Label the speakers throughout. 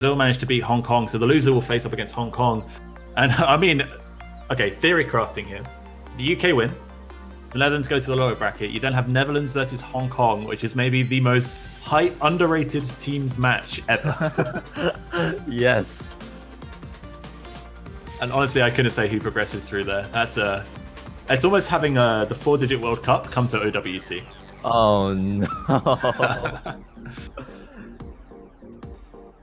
Speaker 1: Brazil managed to beat Hong Kong, so the loser will face up against Hong Kong. And I mean, okay, theory crafting here. The UK win. The Netherlands go to the lower bracket. You then have Netherlands versus Hong Kong, which is maybe the most underrated teams match ever.
Speaker 2: Yes.
Speaker 1: And honestly, I couldn't say who progresses through there. It's almost having the 4-digit World Cup come to OWC.
Speaker 2: Oh no.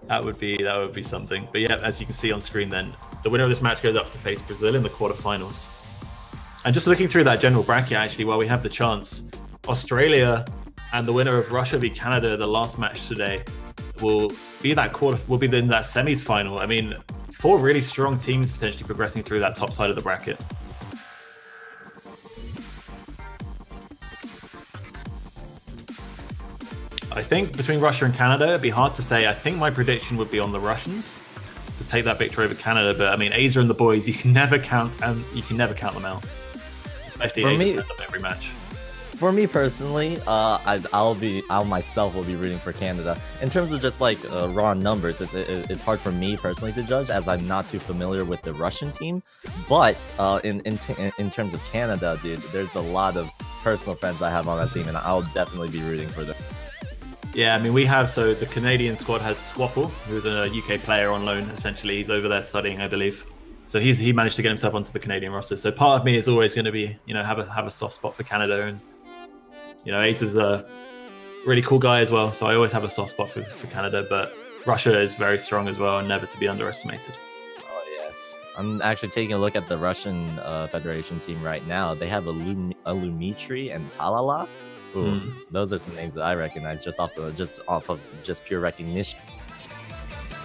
Speaker 1: That would be something. But yeah, as you can see on screen, then the winner of this match goes up to face Brazil in the quarterfinals. And just looking through that general bracket, actually, while we have the chance, Australia and the winner of Russia v Canada, the last match today, will be in that semis final. I mean, 4 really strong teams potentially progressing through that top side of the bracket. I think between Russia and Canada, it'd be hard to say. I think my prediction would be on the Russians to take that victory over Canada. But I mean, Asia and the boys, you can never count them out. Especially Asia ends up every match.
Speaker 2: For me personally, I'll myself will be rooting for Canada. In terms of just like raw numbers, it's hard for me personally to judge as I'm not too familiar with the Russian team. But in terms of Canada, dude, there's a lot of personal friends I have on that team, and I'll definitely be rooting for them.
Speaker 1: Yeah, I mean, the Canadian squad has Swapple, who's a UK player on loan, essentially. He's over there studying, I believe. So he managed to get himself onto the Canadian roster. So part of me is always going to be, have a soft spot for Canada. And, Ace is a really cool guy as well. So I always have a soft spot for Canada. But Russia is very strong as well and never to be underestimated.
Speaker 2: Oh, yes. I'm actually taking a look at the Russian Federation team right now. They have Alumitri and Talala. Ooh, those are some names that I recognize just off of pure recognition.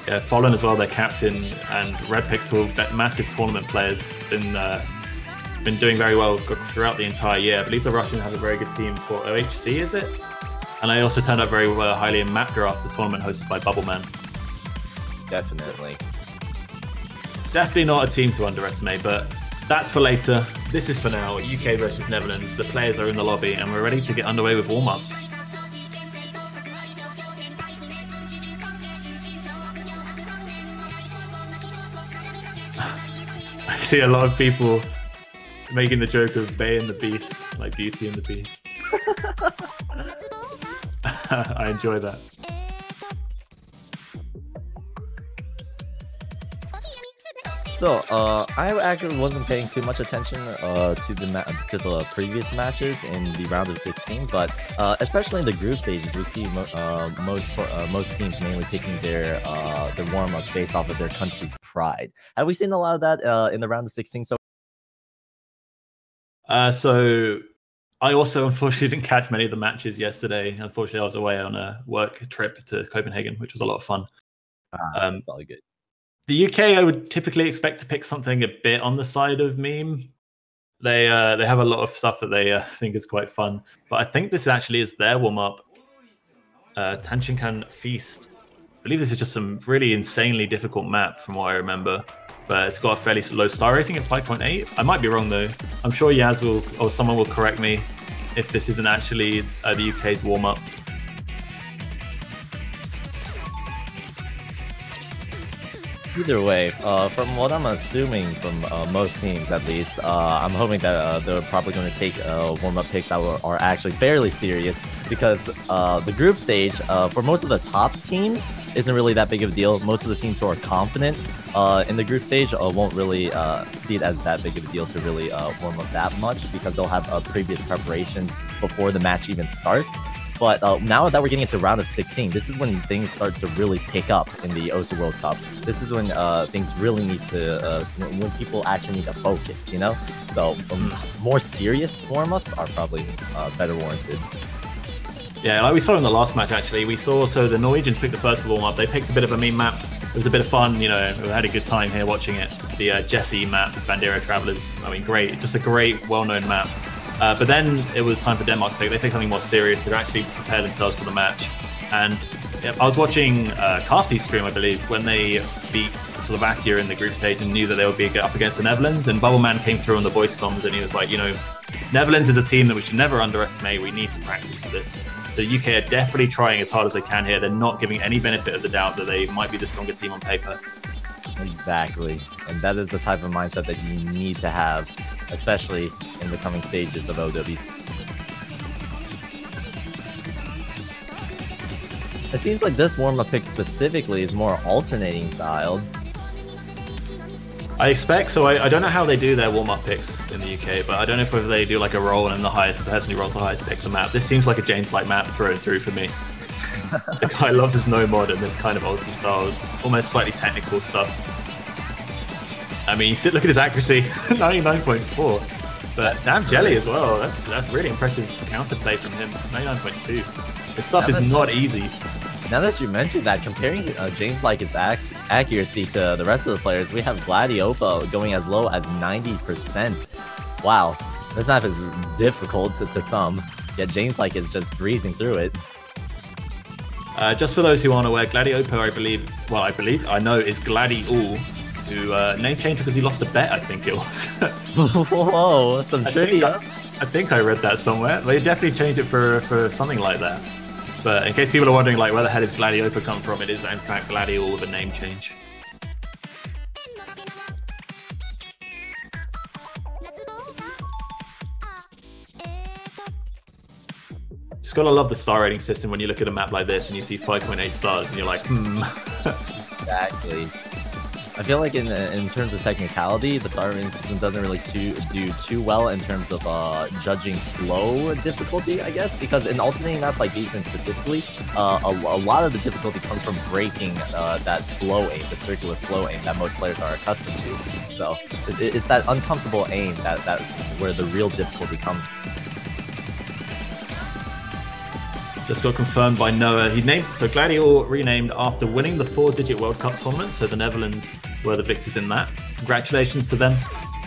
Speaker 1: Yeah, Fallen as well, their captain, and Red Pixel, massive tournament players, been doing very well throughout the entire year. I believe the Russians have a very good team for OHC, is it? And they also turned out very highly in Map Draft, the tournament hosted by Bubbleman.
Speaker 2: Definitely.
Speaker 1: Definitely not a team to underestimate, but that's for later. This is for now. UK versus Netherlands. The players are in the lobby, and we're ready to get underway with warm-ups. I see a lot of people making the joke of Bay and the Beast, like Beauty and the Beast. I enjoy that.
Speaker 2: So, I actually wasn't paying too much attention to the previous matches in the round of 16, but especially in the group stages, we see most teams mainly taking their warm-ups based off of their country's pride. Have we seen a lot of that in the round of 16?
Speaker 1: So I also unfortunately didn't catch many of the matches yesterday. Unfortunately, I was away on a work trip to Copenhagen, which was a lot of fun.
Speaker 2: It's all good.
Speaker 1: The UK, I would typically expect to pick something a bit on the side of meme. They have a lot of stuff that they think is quite fun, but I think this actually is their warm-up. Tanshinkan Feast. I believe this is just some really insanely difficult map from what I remember, but it's got a fairly low star rating at 5.8. I might be wrong though. I'm sure Yaz or someone will correct me if this isn't actually the UK's warm-up.
Speaker 2: Either way, from what I'm assuming from most teams at least, I'm hoping that they're probably going to take warm-up picks that are actually fairly serious, because the group stage, for most of the top teams, isn't really that big of a deal. Most of the teams who are confident in the group stage won't really see it as that big of a deal to really warm up that much, because they'll have previous preparations before the match even starts. But now that we're getting into round of 16, this is when things start to really pick up in the OSA World Cup. This is when things really need to, when people actually need to focus, So more serious warm-ups are probably better warranted.
Speaker 1: Yeah, like we saw in the last match, actually. We saw, so the Norwegians picked the first warm-up. They picked a bit of a meme map. It was a bit of fun, we had a good time here watching it. The Jesse map, Bandera Travelers. I mean, great, just a great, well-known map. But then it was time for Denmark's pick. They picked something more serious to actually prepare themselves for the match. And yeah, I was watching Carthy's stream, I believe, when they beat Slovakia in the group stage and knew that they would be up against the Netherlands. And Bubbleman came through on the voice comms and he was like, Netherlands is a team that we should never underestimate. We need to practice for this. So UK are definitely trying as hard as they can here. They're not giving any benefit of the doubt that they might be the stronger team on paper.
Speaker 2: Exactly. And that is the type of mindset that you need to have, especially in the coming stages of OW. It seems like this warm-up pick specifically is more alternating styled.
Speaker 1: I expect, so I don't know how they do their warm-up picks in the UK, but I don't know if they do like a roll and the person who rolls the highest picks a map. This seems like a James-like map through and through for me. The guy loves his no mod and this kind of ulti style, almost slightly technical stuff. I mean, look at his accuracy, 99.4. But damn Jelly as well, that's really impressive counterplay from him, 99.2. This stuff is not easy.
Speaker 2: Now that you mentioned that, comparing James like its accuracy to the rest of the players, we have Gladiopa going as low as 90%. Wow, this map is difficult to some, yet James like is just breezing through it.
Speaker 1: Just for those who aren't aware, Gladiopa, I know is Gladiol, who name changed because he lost a bet, I think it was.
Speaker 2: Whoa, some trivia.
Speaker 1: I think I read that somewhere. They definitely changed it for something like that. But in case people are wondering, like, where the hell did Gladiopa come from, it is in fact Gladiol with a name change. Just gotta love the star rating system when you look at a map like this and you see 5.8 stars and you're like,
Speaker 2: Exactly. I feel like in terms of technicality, the star rating system doesn't really do too well in terms of judging flow difficulty, I guess, because in alternating maps like Beacon specifically, a lot of the difficulty comes from breaking that flow aim, the circular flow aim that most players are accustomed to. So it's that uncomfortable aim that's where the real difficulty comes from.
Speaker 1: Just got confirmed by Noah. So Gladiol renamed after winning the 4-digit World Cup tournament. So the Netherlands were the victors in that. Congratulations to them.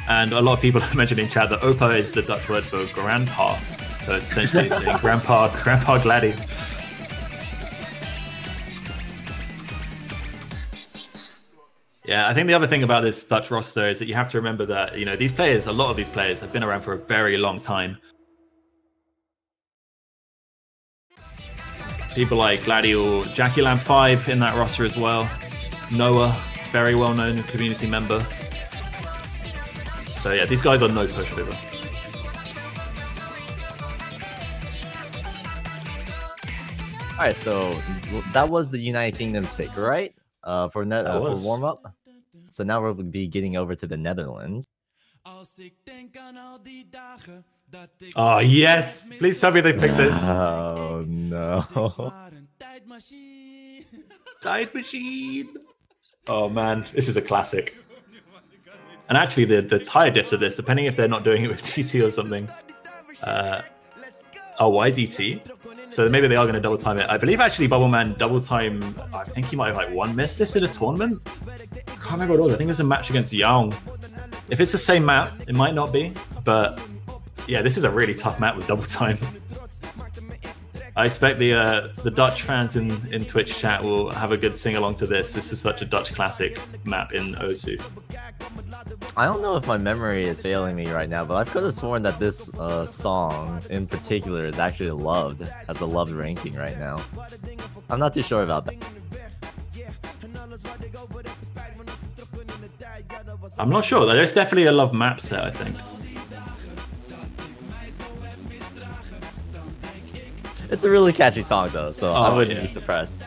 Speaker 1: And a lot of people have mentioned in chat that Opa is the Dutch word for grandpa. So it's essentially saying Grandpa Gladi. Yeah, I think the other thing about this Dutch roster is that you have to remember that, you know, a lot of these players have been around for a very long time. People like Gladiol, Jackie Lamb 5 in that roster as well. Noah, very well-known community member. So yeah, these guys are no pushover.
Speaker 2: Alright, so that was the United Kingdom's pick, right? For warm-up. So now we'll be getting over to the Netherlands.
Speaker 1: Oh yes! Please tell me they picked this.
Speaker 2: Oh no.
Speaker 1: Time Machine! Oh man, this is a classic. And actually the tire diffs of this, depending if they're not doing it with TT or something. YDT. So maybe they are going to double time it. I believe actually Bubbleman double time, I think he might have like one-missed this in a tournament. I can't remember what it was. I think it was a match against Young. If it's the same map, it might not be, but yeah, this is a really tough map with double time. I expect the Dutch fans in Twitch chat will have a good sing-along to this. This is such a Dutch classic map in Osu.
Speaker 2: I don't know if my memory is failing me right now, but I could have sworn that this song in particular is actually loved, has a loved ranking right now. I'm not too sure about that.
Speaker 1: I'm not sure. There's definitely a love map set, I think.
Speaker 2: It's a really catchy song though, so I wouldn't be surprised.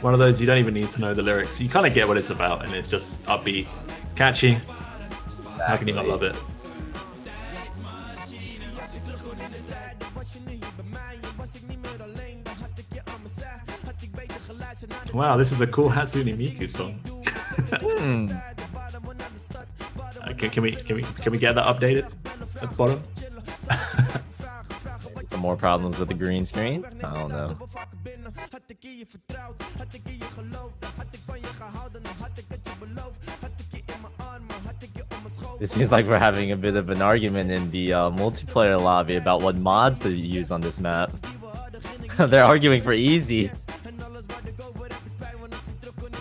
Speaker 1: One of those you don't even need to know the lyrics. You kind of get what it's about, and it's just upbeat, catchy. Exactly. How can you not love it? Wow, this is a cool Hatsune Miku song. Can we get that updated at the bottom?
Speaker 2: Some more problems with the green screen? I don't know. It seems like we're having a bit of an argument in the multiplayer lobby about what mods to use on this map. They're arguing for easy.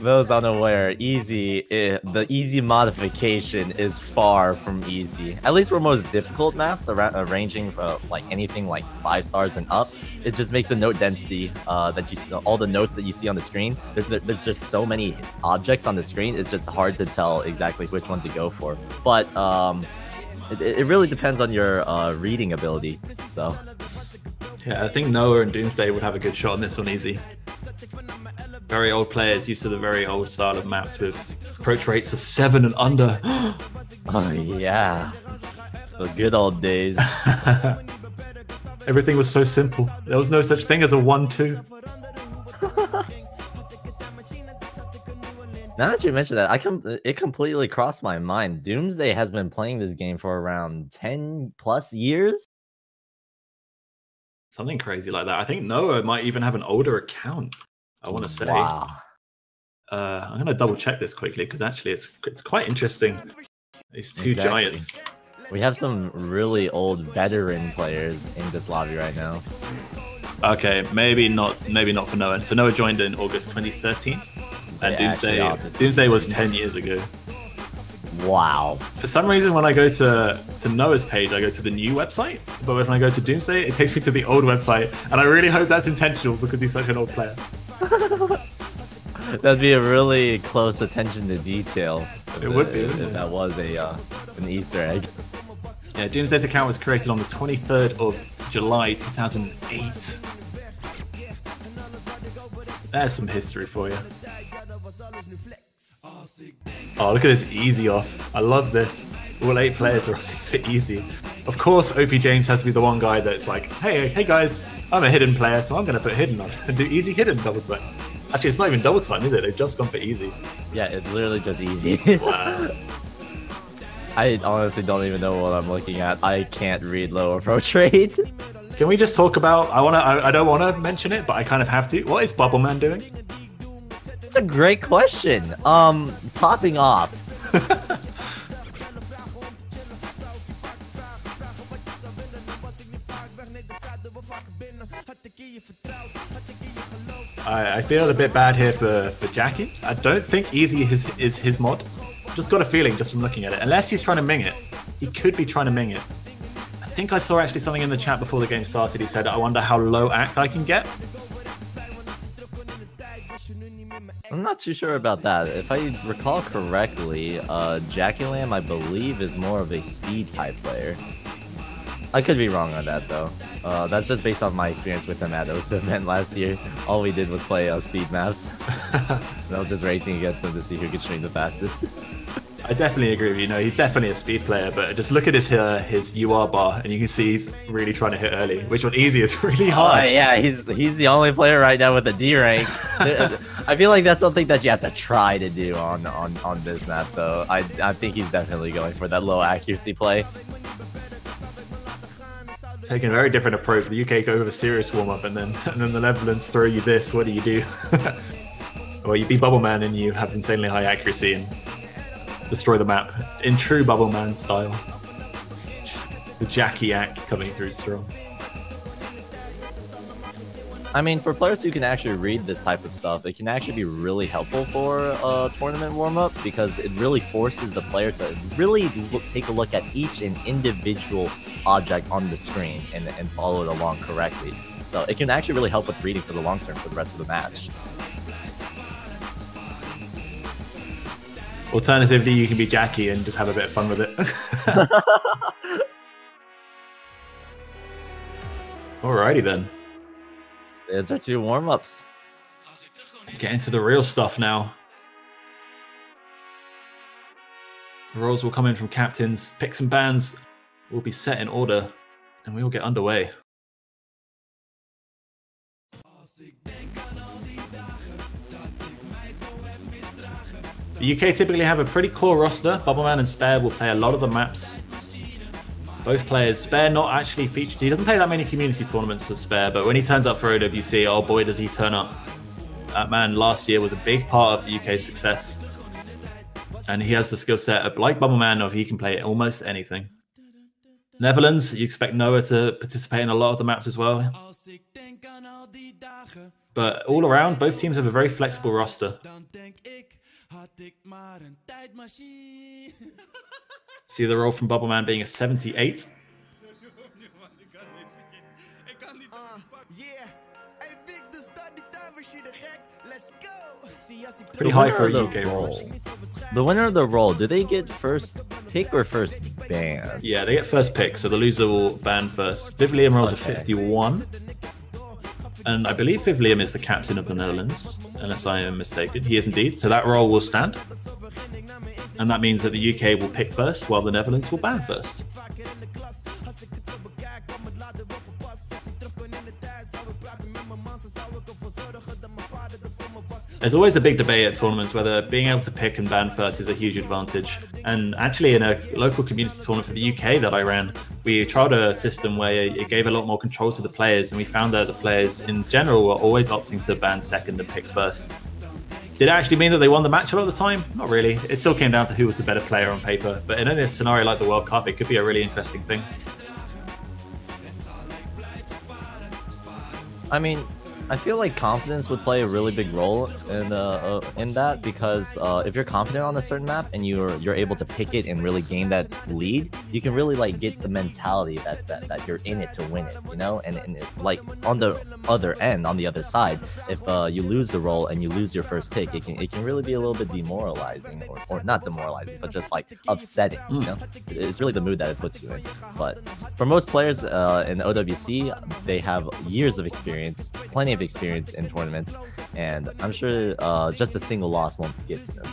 Speaker 2: those unaware, the easy modification is far from easy. At least for most difficult maps, ranging like anything like 5 stars and up, it just makes the note density that you see, all the notes that you see on the screen. There's just so many objects on the screen. It's just hard to tell exactly which one to go for. But it really depends on your reading ability. So
Speaker 1: yeah, I think Noah and Doomsday would have a good shot on this one easy. Very old players used to the very old style of maps with approach rates of 7 and under.
Speaker 2: Oh yeah, the good old days.
Speaker 1: Everything was so simple. There was no such thing as a 1-2.
Speaker 2: Now that you mention that, it completely crossed my mind. Doomsday has been playing this game for around 10 plus years.
Speaker 1: Something crazy like that. I think Noah might even have an older account, I want to say.
Speaker 2: Wow.
Speaker 1: I'm going to double check this quickly because actually it's quite interesting. These two giants.
Speaker 2: We have some really old veteran players in this lobby right now.
Speaker 1: Okay, maybe not for Noah. So Noah joined in August 2013, and Doomsday was 10 years ago.
Speaker 2: Wow.
Speaker 1: For some reason, when I go to Noah's page, I go to the new website, but when I go to Doomsday, it takes me to the old website, and I really hope that's intentional because he's such an old player.
Speaker 2: That'd be a really close attention to detail.
Speaker 1: It would be,
Speaker 2: if that was an Easter egg.
Speaker 1: Yeah, Doomsday's account was created on the 23rd of July 2008. There's some history for you. Oh, look at this easy off. I love this. All 8 players are opting for easy. Of course, OP James has to be the one guy that's like, hey guys, I'm a hidden player, so I'm going to put hidden on and do easy hidden double time. Actually, it's not even double time, is it? They've just gone for easy.
Speaker 2: Yeah, it's literally just easy.
Speaker 1: Wow.
Speaker 2: I honestly don't even know what I'm looking at. I can't read low approach rate.
Speaker 1: Can we just talk about? I don't want to mention it, but I kind of have to. What is Bubbleman doing?
Speaker 2: It's a great question. Popping off.
Speaker 1: I feel a bit bad here for Jackie. I don't think easy is his mod. Just got a feeling just from looking at it. Unless he's trying to ming it. He could be trying to ming it. I think I saw actually something in the chat before the game started. He said, I wonder how low act I can get.
Speaker 2: I'm not too sure about that. If I recall correctly, Jackie Lamb, I believe, is more of a speed type player. I could be wrong on that, though. That's just based on my experience with him at OSA event last year. All we did was play speed maps. And I was just racing against him to see who could stream the fastest.
Speaker 1: I definitely agree with you. No, he's definitely a speed player, but just look at his UR bar, and you can see he's really trying to hit early, which on easy is really hard.
Speaker 2: Oh, yeah, he's the only player right now with a D rank. I feel like that's something that you have to try to do on this map, so I think he's definitely going for that low accuracy play.
Speaker 1: Taking a very different approach. The UK go with a serious warm-up, and then the Netherlands throw you this. What do? Well, you beat Bubbleman and you have insanely high accuracy and destroy the map in true Bubbleman style. The Jackie act coming through strong.
Speaker 2: I mean, for players who can actually read this type of stuff, it can actually be really helpful for a tournament warm-up because it really forces the player to really take a look at each and individual object on the screen and follow it along correctly. So it can actually really help with reading for the long term for the rest of the match.
Speaker 1: Alternatively, you can be Jackie and just have a bit of fun with it. Alrighty then.
Speaker 2: There's our 2 warm-ups.
Speaker 1: Get into the real stuff now. The roles will come in from captains. Picks and bans will be set in order, and we will get underway. The UK typically have a pretty core roster. Bubbleman and Spare will play a lot of the maps. Both players, Spare not actually featured. He doesn't play that many community tournaments as Spare, but when he turns up for OWC, oh boy does he turn up. That man last year was a big part of the UK's success. And he has the skill set of, like Bubbleman, of he can play almost anything. Netherlands, you expect Noah to participate in a lot of the maps as well. But all around, both teams have a very flexible roster. See the roll from Bubbleman being a 78. Pretty high for a UK roll.
Speaker 2: The winner of the roll, do they get first pick or first ban?
Speaker 1: Yeah, they get first pick, so the loser will ban first. Viv Liam rolls a 51. And I believe Viv Liam is the captain of the Netherlands, unless I am mistaken. He is indeed. So that roll will stand. And that means that the UK will pick first, while the Netherlands will ban first. There's always a big debate at tournaments whether being able to pick and ban first is a huge advantage. And actually in a local community tournament for the UK that I ran, we tried a system where it gave a lot more control to the players, and we found that the players in general were always opting to ban second and pick first. Did it actually mean that they won the match a lot of the time? Not really. It still came down to who was the better player on paper. But in a scenario like the World Cup, it could be a really interesting thing.
Speaker 2: I mean, I feel like confidence would play a really big role in that, because if you're confident on a certain map and you're able to pick it and really gain that lead, you can really like get the mentality that you're in it to win it, you know. And like on the other end, on the other side, if you lose the roll and you lose your first pick, it can really be a little bit demoralizing, or not demoralizing, but just like upsetting, you know. It's really the mood that it puts you in. But for most players in OWC, they have years of experience, plenty of experience in tournaments, and I'm sure just a single loss won't get to them.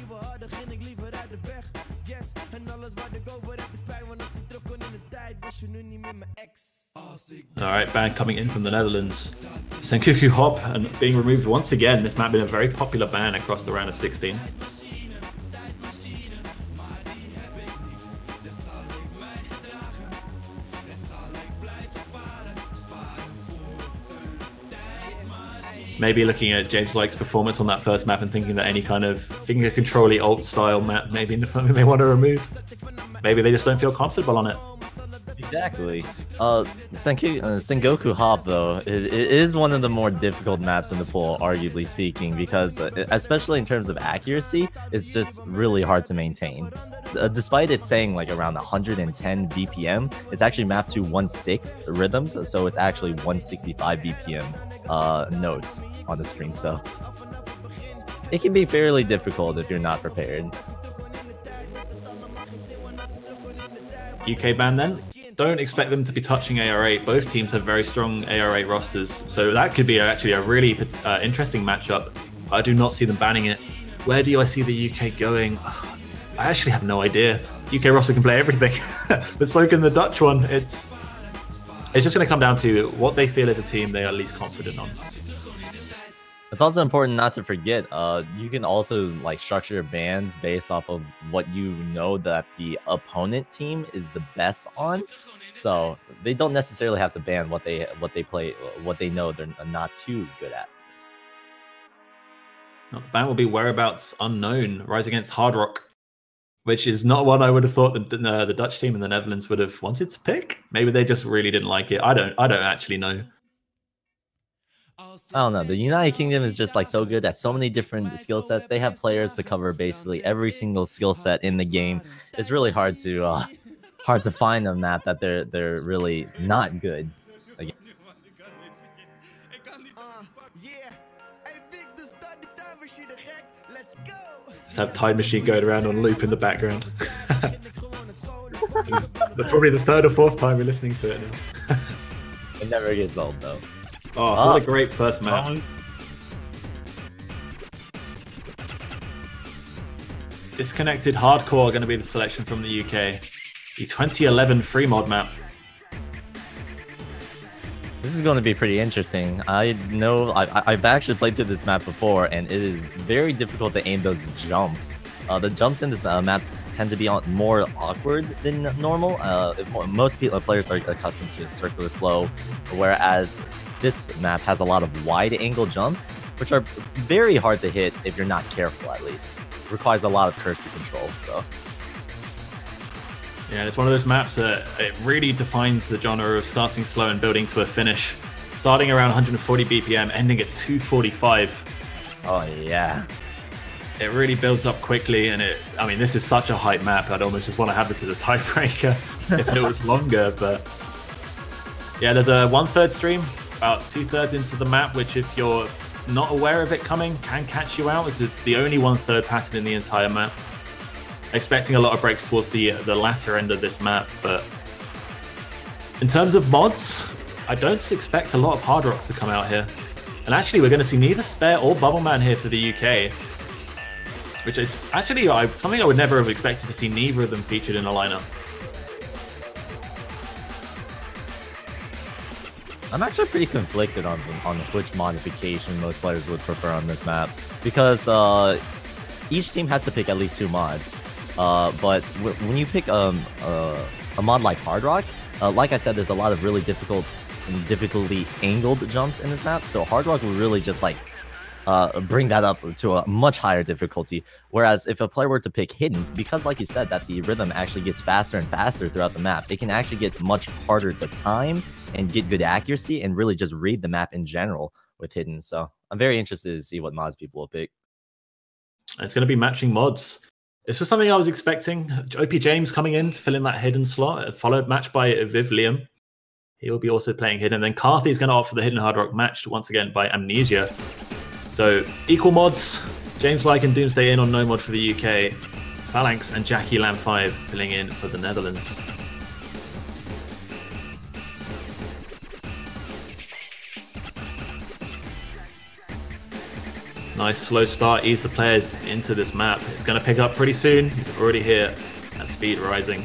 Speaker 1: Alright, ban coming in from the Netherlands. Sengoku Hop and being removed once again. This map been a very popular ban across the round of 16. Maybe looking at James Like's performance on that first map and thinking that any kind of finger control-y alt style map maybe they want to remove. Maybe they just don't feel comfortable on it.
Speaker 2: Exactly. Sengoku Hop, though, it is one of the more difficult maps in the pool, arguably speaking, because especially in terms of accuracy, it's just really hard to maintain. Despite it saying like around 110 BPM, it's actually mapped to 1/6 rhythms, so it's actually 165 BPM notes on the screen, so it can be fairly difficult if you're not prepared.
Speaker 1: UK ban then? Don't expect them to be touching AR8. Both teams have very strong AR8 rosters, so that could be actually a really interesting matchup. I do not see them banning it. Where do I see the UK going? I actually have no idea. UK roster can play everything, but so can the Dutch one. It's just going to come down to what they feel as a team they are least confident on.
Speaker 2: It's also important not to forget, you can also like structure your bans based off of what you know that the opponent team is the best on. So they don't necessarily have to ban what they play, what they know they're not too good at.
Speaker 1: Now, the ban will be Whereabouts Unknown, Rise Against Hard Rock, which is not one I would have thought that the Dutch team in the Netherlands would have wanted to pick. Maybe they just really didn't like it. I don't actually know.
Speaker 2: I don't know. The United Kingdom is just like so good at so many different skill sets. They have players to cover basically every single skill set in the game. It's really hard to find a map that they're really not good. Again.
Speaker 1: Just have Time Machine going around on loop in the background. Probably the third or fourth time we're listening to it now.
Speaker 2: It never gets old though.
Speaker 1: Oh, what a great first map. Disconnected Hardcore are going to be the selection from the UK. The 2011 free mod map.
Speaker 2: This is going to be pretty interesting. I know I've actually played through this map before, and it is very difficult to aim those jumps. The jumps in this maps tend to be more awkward than normal. Most players are accustomed to circular flow, whereas this map has a lot of wide-angle jumps, which are very hard to hit if you're not careful, at least. It requires a lot of cursor control, so... Yeah,
Speaker 1: it's one of those maps that it really defines the genre of starting slow and building to a finish. starting around 140 BPM, ending at 245.
Speaker 2: Oh yeah.
Speaker 1: It really builds up quickly, and I mean, this is such a hype map. I'd almost just want to have this as a tiebreaker if it was longer, but yeah, there's a 1/3 stream, about 2/3 into the map, which if you're not aware of it coming, can catch you out, as it's the only 1/3 pattern in the entire map. Expecting a lot of breaks towards the latter end of this map, but in terms of mods, I don't expect a lot of Hard Rock to come out here. And actually, we're going to see neither Spare or Bubbleman here for the UK, which is actually something I would never have expected to see neither of them featured in a lineup.
Speaker 2: I'm actually pretty conflicted on which modification most players would prefer on this map, because each team has to pick at least 2 mods. But when you pick a mod like Hard Rock, like I said, there's a lot of really difficulty angled jumps in this map, so Hard Rock would really just like bring that up to a much higher difficulty. Whereas if a player were to pick Hidden, because like you said, that the rhythm actually gets faster and faster throughout the map, it can actually get much harder to time and get good accuracy and really just read the map in general with Hidden. So I'm very interested to see what mods people will pick.
Speaker 1: It's going to be matching mods. This was something I was expecting. OP James coming in to fill in that Hidden slot, followed matched by Viv Liam. He'll be also playing Hidden. Then Carthy is going to opt for the Hidden Hard Rock, matched once again by Amnesia. So equal mods, James Like and Doomsday in on no mod for the UK, Phalanx and Jackie Lamb 5 filling in for the Netherlands. Nice slow start, ease the players into this map. It's going to pick up pretty soon. You're already here at speed rising.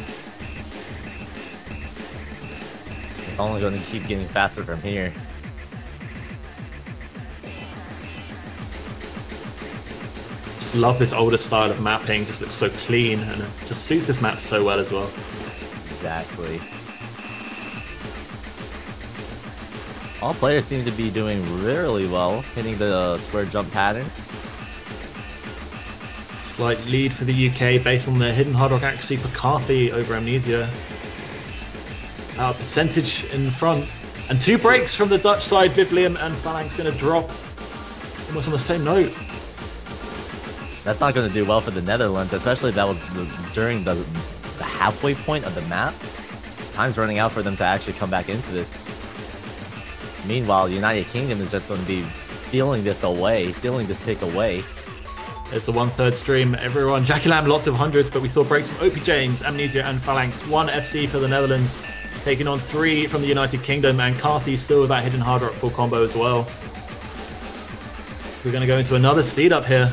Speaker 2: It's only going to keep getting faster from here.
Speaker 1: Just love this older style of mapping. Just looks so clean, and it just suits this map so well as well.
Speaker 2: Exactly. All players seem to be doing really well, hitting the square jump pattern.
Speaker 1: Slight lead for the UK based on the Hidden Hard Rock accuracy for Carthy over Amnesia. Percentage in front. And 2 breaks from the Dutch side. Viv Liam and Phalanx going to drop almost on the same note.
Speaker 2: That's not going to do well for the Netherlands, especially if that was during the halfway point of the map. Time's running out for them to actually come back into this. Meanwhile, United Kingdom is just going to be stealing this pick away.
Speaker 1: There's the 1/3 stream. Everyone, Jackie Lamb, lots of hundreds, but we saw breaks from OP James, Amnesia, and Phalanx. 1 FC for the Netherlands, taking on 3 from the United Kingdom, and Carthy still with that Hidden Hard Rock full combo as well. We're going to go into another speed up here.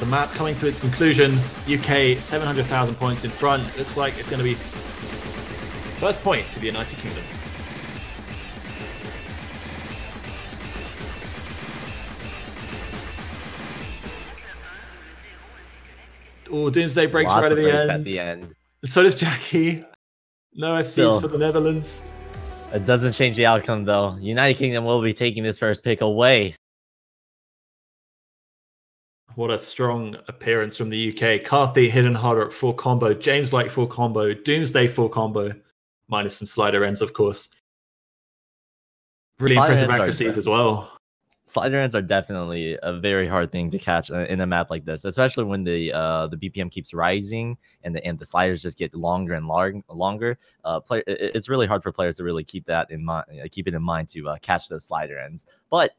Speaker 1: The map coming to its conclusion. UK 700,000 points in front. Looks like it's going to be first point to the United Kingdom. Oh, Doomsday breaks right at the end. So does Jackie. No FCs for the Netherlands.
Speaker 2: It doesn't change the outcome though. United Kingdom will be taking this first pick away.
Speaker 1: What a strong appearance from the UK. Carthy, Hidden Hard Rock full combo. James Like full combo. Doomsday full combo. Minus some slider ends, of course. Really impressive accuracies as well.
Speaker 2: Slider ends are definitely a very hard thing to catch in a map like this, especially when the BPM keeps rising and the sliders just get longer and longer. It's really hard for players to really keep that in mind, in mind to catch those slider ends. But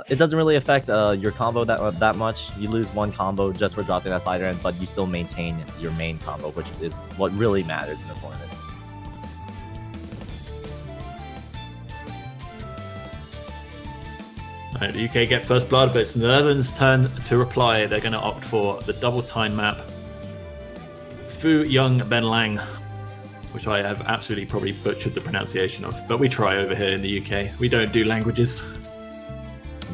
Speaker 2: it doesn't really affect your combo that much. You lose 1 combo just for dropping that slider end, but you still maintain your main combo, which is what really matters in the tournament.
Speaker 1: Right, the UK get first blood, but it's the Netherlands' turn to reply. They're going to opt for the double time map. Fu Young Ben Lang, which I have absolutely probably butchered the pronunciation of, but we try over here in the UK. We don't do languages.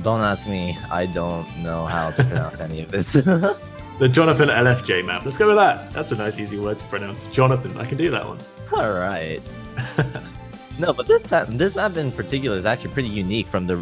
Speaker 2: Don't ask me. I don't know how to pronounce any of this.
Speaker 1: The Jonathan LFJ map. Let's go with that. That's a nice, easy word to pronounce. Jonathan. I can do that one.
Speaker 2: All right. No, but this map in particular is actually pretty unique from the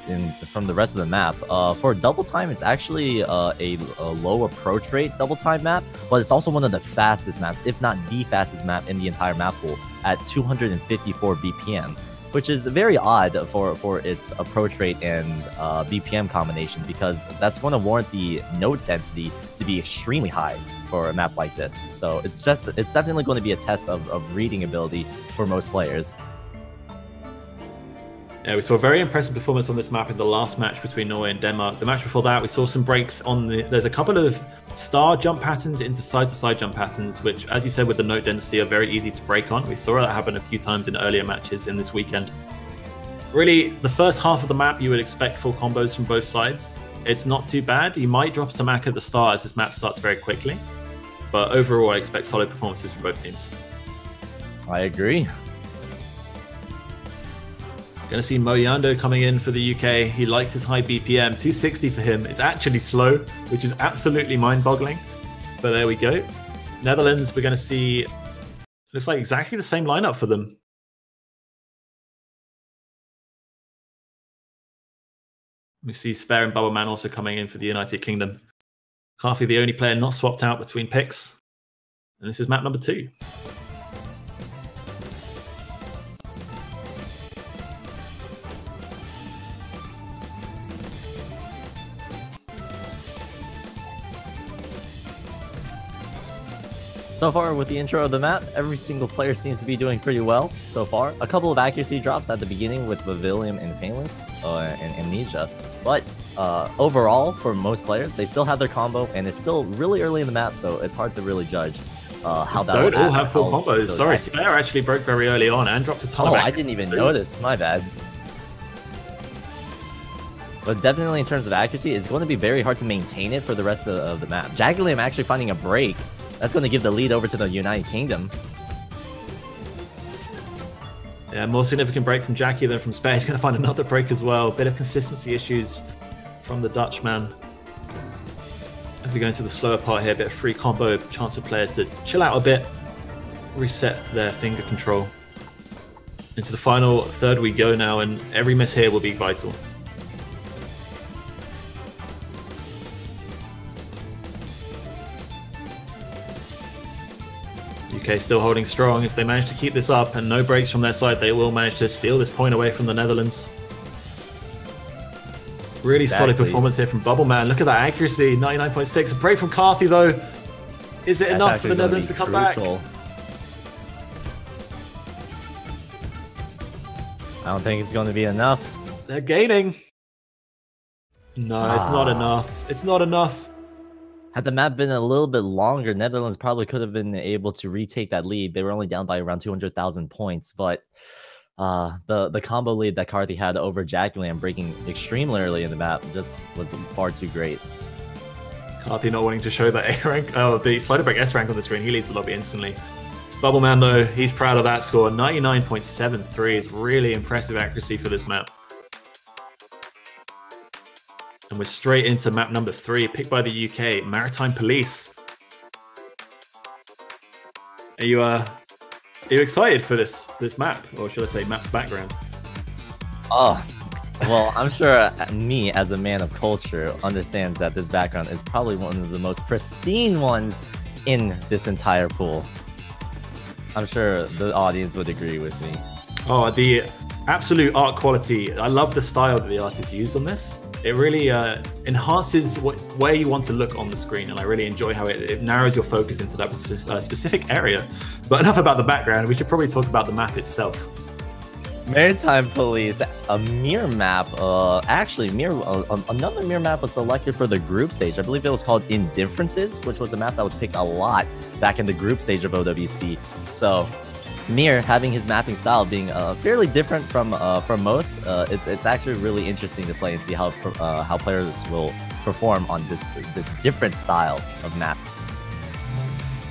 Speaker 2: rest of the map. For double time, it's actually a low approach rate double time map, but it's also one of the fastest maps, if not the fastest map in the entire map pool, at 254 BPM, which is very odd for its approach rate and BPM combination, because that's going to warrant the node density to be extremely high for a map like this. So it's definitely going to be a test of reading ability for most players.
Speaker 1: Yeah, we saw a very impressive performance on this map in the last match between Norway and Denmark. The match before that, we saw some breaks on there's a couple of star jump patterns into side-to-side jump patterns, which, as you said, with the node density, are very easy to break on. We saw that happen a few times in earlier matches in this weekend. Really, the first half of the map, you would expect full combos from both sides. It's not too bad. You might drop some AK at the start as this map starts very quickly. But overall, I expect solid performances from both teams.
Speaker 2: I agree.
Speaker 1: Going to see Moyando coming in for the UK. He likes his high BPM. 260 for him. It's actually slow, which is absolutely mind-boggling. But there we go. Netherlands, we're going to see... Looks like exactly the same lineup for them. We see Spare and Bubbleman also coming in for the United Kingdom. Carthy, the only player not swapped out between picks. And this is map number 2.
Speaker 2: So far, with the intro of the map, every single player seems to be doing pretty well so far. A couple of accuracy drops at the beginning with Pavilion and Phalanx and Amnesia. But overall, for most players, they still have their combo, and it's still really early in the map, so it's hard to really judge how that
Speaker 1: don't all have full combos. Sorry, Spare actually broke very early on and dropped a ton of
Speaker 2: I didn't even notice. My bad. But definitely in terms of accuracy, it's going to be very hard to maintain it for the rest of the map. Jaggalium actually finding a break. That's going to give the lead over to the United Kingdom.
Speaker 1: Yeah, more significant break from Jackie than from Spare. He's going to find another break as well. Bit of consistency issues from the Dutchman. As we go into the slower part here, a bit of free combo, chance for players to chill out a bit, reset their finger control. Into the final third we go now, and every miss here will be vital. UK still holding strong. If they manage to keep this up and no breaks from their side, they will manage to steal this point away from the Netherlands. Really solid performance here from Bubbleman. Look at that accuracy, 99.6. A break from Carthy though. Is it enough for the Netherlands to come back?
Speaker 2: I don't think it's going to be enough.
Speaker 1: They're gaining. No, it's not enough. It's not enough.
Speaker 2: Had the map been a little bit longer, Netherlands probably could have been able to retake that lead. They were only down by around 200,000 points, but the combo lead that Carthy had over Jackland breaking extremely early in the map just was far too great.
Speaker 1: Carthy not wanting to show that A rank, the slider break S rank on the screen. He leads the lobby instantly. Bubbleman though, he's proud of that score. 99.73 is really impressive accuracy for this map. And we're straight into map number 3, picked by the UK, Maritime Police. Are you excited for this map, or should I say map's background?
Speaker 2: Oh, well, I'm sure me as a man of culture understands that this background is probably one of the most pristine ones in this entire pool. I'm sure the audience would agree with me. Oh,
Speaker 1: the absolute art quality. I love the style that the artist used on this. It really enhances where you want to look on the screen, and I really enjoy how it narrows your focus into that specific area. But enough about the background, we should probably talk about the map itself.
Speaker 2: Maritime Police, a mirror map. Another mirror map was selected for the group stage. I believe it was called Indifferences, which was a map that was picked a lot back in the group stage of OWC. So Mir having his mapping style being fairly different from most, it's actually really interesting to play and see how players will perform on this different style of map.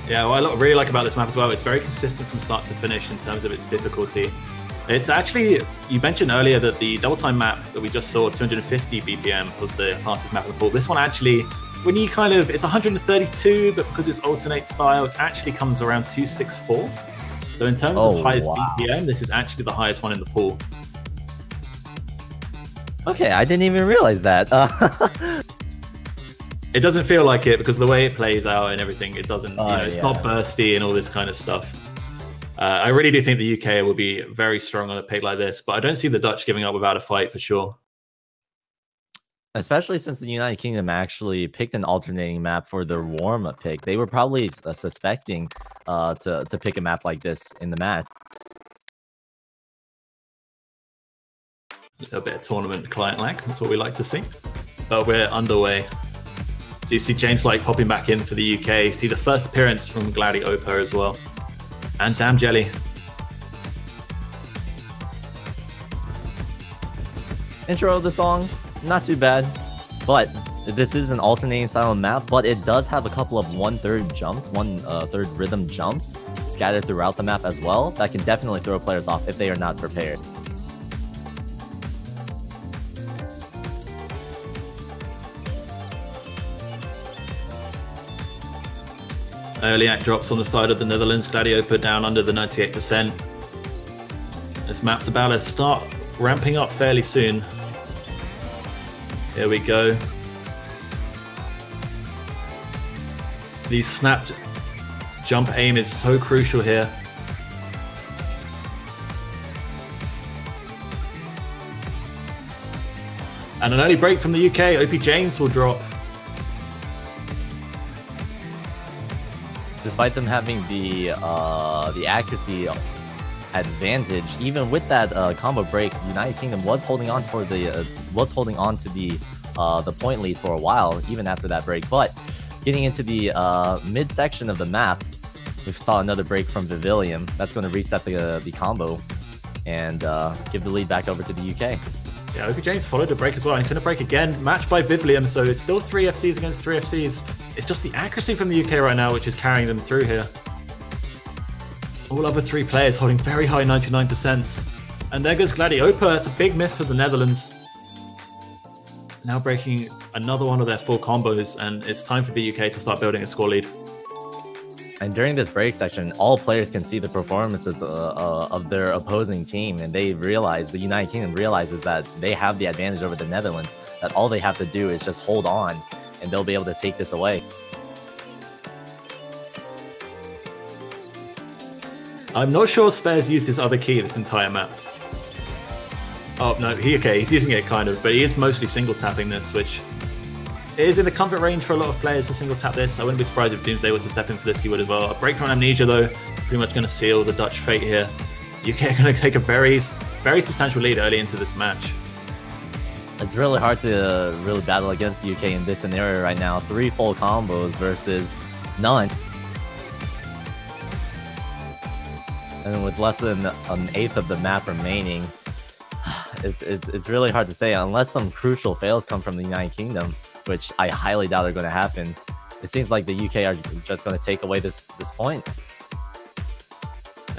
Speaker 1: Yeah, what I really like about this map as well, it's very consistent from start to finish in terms of its difficulty. It's actually, you mentioned earlier that the double time map that we just saw, 250 BPM, was the fastest map in the pool. This one actually, when you it's 132, but because it's alternate style, it actually comes around 264. So in terms of highest BPM, this is actually the highest one in the pool.
Speaker 2: Okay, I didn't even realize that.
Speaker 1: It doesn't feel like it because the way it plays out and everything, it doesn't. It's not bursty and all this kind of stuff. I really do think the UK will be very strong on a pick like this, but I don't see the Dutch giving up without a fight for sure.
Speaker 2: Especially since the United Kingdom actually picked an alternating map for their warm-up pick. They were probably suspecting to pick a map like this in the match.
Speaker 1: A bit of tournament client lag, that's what we like to see. But we're underway. So you see James Light popping back in for the UK. See the first appearance from Gladi-Opa as well. And Damn Jelly.
Speaker 2: Intro of the song, not too bad. But this is an alternating style map, but it does have a couple of 1/3 jumps, 1/3 rhythm jumps scattered throughout the map as well. That can definitely throw players off if they are not prepared.
Speaker 1: Early act drops on the side of the Netherlands. Gladi-Opa down under the 98%. This map's about to start ramping up fairly soon. Here we go. The snapped jump aim is so crucial here. And an early break from the UK. OP James will drop.
Speaker 2: Despite them having the accuracy advantage, even with that combo break, United Kingdom was holding on to the point lead for a while, even after that break. But getting into the midsection of the map, we saw another break from Vivillum. That's going to reset the combo and give the lead back over to the UK.
Speaker 1: Yeah, OP James followed the break as well. He's going to break again, matched by Vivillum, so it's still 3 FCs against 3 FCs. It's just the accuracy from the UK right now which is carrying them through here. All other 3 players holding very high 99%. And there goes Gladi-Opa. It's a big miss for the Netherlands. Now breaking another one of their 4 combos, and it's time for the UK to start building a score lead.
Speaker 2: And during this break section, all players can see the performances of their opposing team, and they realize, the United Kingdom realizes that they have the advantage over the Netherlands, that all they have to do is just hold on, and they'll be able to take this away.
Speaker 1: I'm not sure Spares used his other key this entire map. Oh, no, he's using it kind of, but he is mostly single tapping this, which is in the comfort range for a lot of players to single tap this. I wouldn't be surprised if Doomsday was to step in for this, he would as well. A break from Amnesia, though, pretty much going to seal the Dutch fate here. UK are going to take a very, very substantial lead early into this match.
Speaker 2: It's really hard to really battle against the UK in this scenario right now. 3 full combos versus none. And with less than an eighth of the map remaining, it's really hard to say unless some crucial fails come from the United Kingdom, which I highly doubt are going to happen. It seems like the UK are just going to take away this point.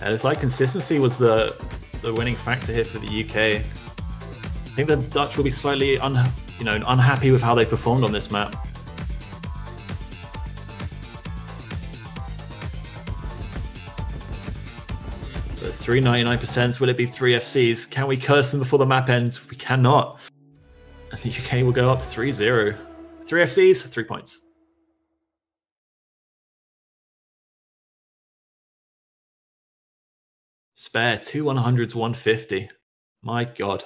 Speaker 1: And it's like consistency was the winning factor here for the UK. I think the Dutch will be slightly unhappy with how they performed on this map. But 399%, will it be 3 FCs? Can we curse them before the map ends? We cannot. And the UK will go up 3-0. 3 FCs, 3 points. Spare, 2 100s, 150. My God.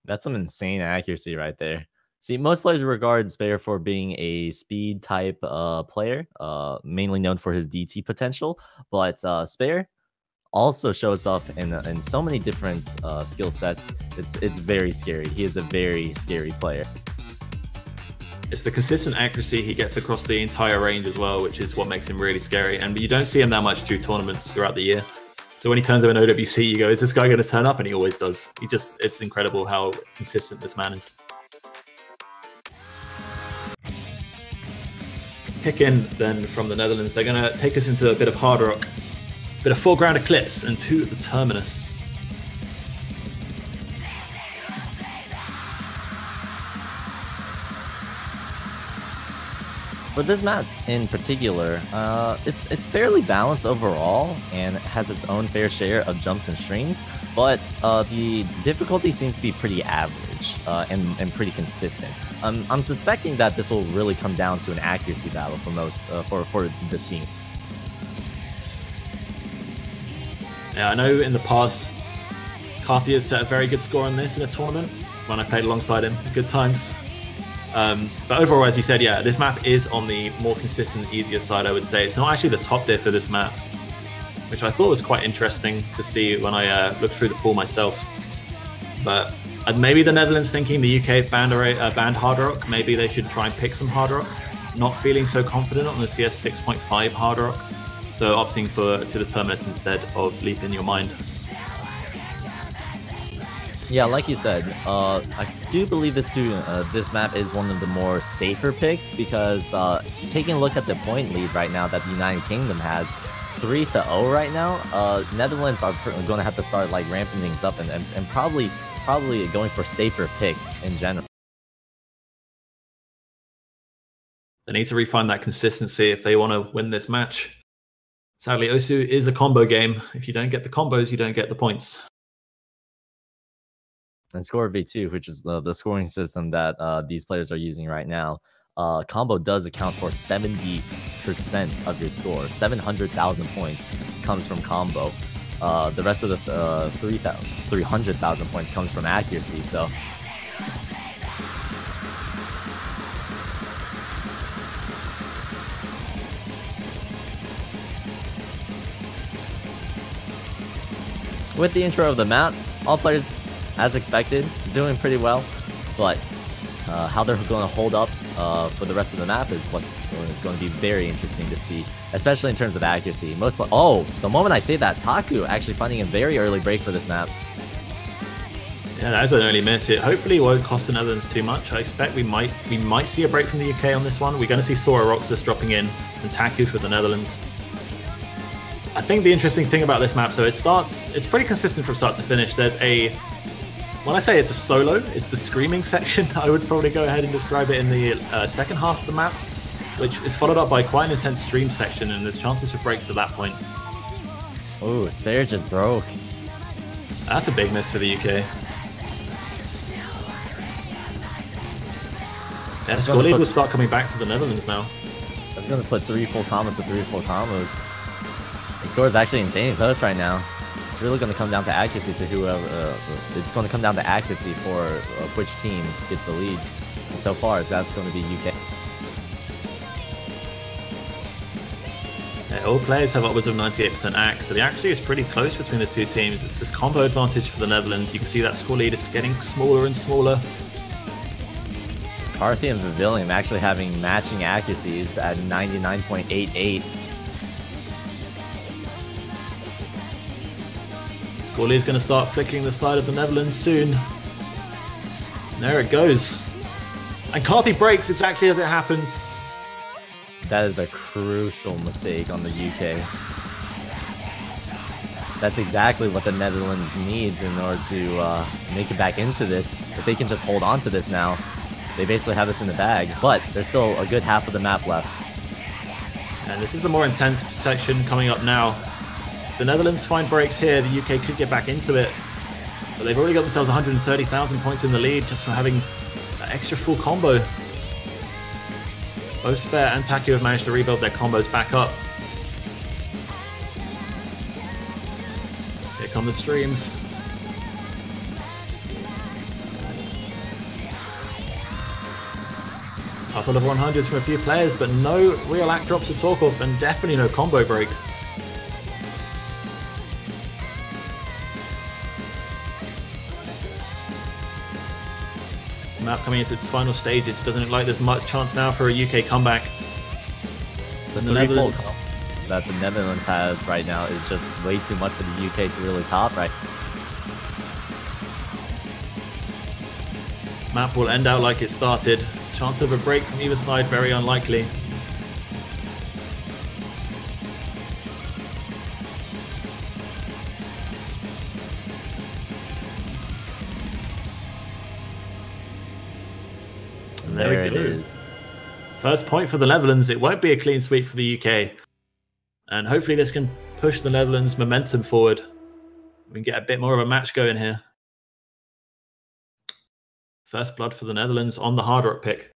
Speaker 2: That's some insane accuracy right there. See, most players regard Spare for being a speed type player, mainly known for his DT potential, but Spare also shows up in so many different skill sets. It's very scary. He is a very scary player.
Speaker 1: It's the consistent accuracy he gets across the entire range as well, which is what makes him really scary. And you don't see him that much through tournaments throughout the year. So when he turns up in OWC, you go, is this guy going to turn up? And he always does. It's incredible how consistent this man is. Pick in then from the Netherlands. They're going to take us into a bit of hard rock, a bit of Foreground Eclipse, and to the Terminus.
Speaker 2: For this map in particular, it's fairly balanced overall and has its own fair share of jumps and streams, but the difficulty seems to be pretty average and pretty consistent. I'm suspecting that this will really come down to an accuracy battle for most for the team.
Speaker 1: Yeah, I know in the past, Carthy has set a very good score on this in a tournament when I played alongside him. Good times. But overall, as you said, yeah, this map is on the more consistent, easier side, I would say. It's not actually the top tier for this map, which I thought was quite interesting to see when I looked through the pool myself. But maybe the Netherlands thinking the UK banned Hard Rock, maybe they should try and pick some Hard Rock. Not feeling so confident on the CS 6.5 Hard Rock, so opting to the Terminus instead of Leap in Your Mind.
Speaker 2: Yeah, like you said, I do believe this map is one of the more safer picks because taking a look at the point lead right now that the United Kingdom has, 3-0 right now, Netherlands are going to have to start like ramping things up and probably going for safer picks in general.
Speaker 1: They need to refine that consistency if they want to win this match. Sadly, Osu is a combo game. If you don't get the combos, you don't get the points.
Speaker 2: And Score V2, which is the scoring system that these players are using right now, combo does account for 70% of your score. 700,000 points comes from combo. The rest of the 300,000 points comes from accuracy. So with the intro of the map, all players, as expected, doing pretty well, but how they're going to hold up for the rest of the map is what's going to be very interesting to see, especially in terms of accuracy. The moment I say that, Taku actually finding a very early break for this map.
Speaker 1: Yeah, that is an early miss. It hopefully won't cost the Netherlands too much. I expect we might see a break from the UK on this one. We're going to see Sora Roxas dropping in and Taku for the Netherlands. I think the interesting thing about this map, so it's pretty consistent from start to finish. When I say it's a solo, it's the screaming section. I would probably go ahead and describe it in the second half of the map, which is followed up by quite an intense stream section, and there's chances for breaks at that point.
Speaker 2: Oh, Spare just broke.
Speaker 1: That's a big miss for the UK. Yeah, the score lead will start coming back for the Netherlands now.
Speaker 2: That's going to put 3 full combos to 3 full combos. The score is actually insane close right now. It's really going to come down to accuracy to whoever. It's going to come down to accuracy for which team gets the lead. And so far, that's going to be UK.
Speaker 1: Yeah, all players have upwards of 98% AC, so the accuracy is pretty close between the two teams. It's this combo advantage for the Netherlands. You can see that score lead is getting smaller and smaller.
Speaker 2: Carthy and Pavilion actually having matching accuracies at 99.88.
Speaker 1: Score lead is going to start flicking the side of the Netherlands soon. And there it goes. And Carthy breaks exactly as it happens.
Speaker 2: That is a crucial mistake on the UK. That's exactly what the Netherlands needs in order to make it back into this. If they can just hold on to this now, they basically have this in the bag. But there's still a good half of the map left.
Speaker 1: And this is the more intense section coming up now. If the Netherlands find breaks here, the UK could get back into it. But they've already got themselves 130,000 points in the lead just from having that extra full combo. Both Spare and Taku have managed to rebuild their combos back up. Here come the streams. Couple of 100s from a few players, but no real act drops to talk of, and definitely no combo breaks. Map coming into its final stages. Doesn't look like there's much chance now for a UK comeback.
Speaker 2: The Netherlands that the Netherlands has right now is just way too much for the UK to really top right.
Speaker 1: Map will end out like it started. Chance of a break from either side very unlikely.
Speaker 2: There it is.
Speaker 1: First point for the Netherlands. It won't be a clean sweep for the UK. And hopefully this can push the Netherlands' momentum forward. We can get a bit more of a match going here. First blood for the Netherlands on the Hard Rock pick.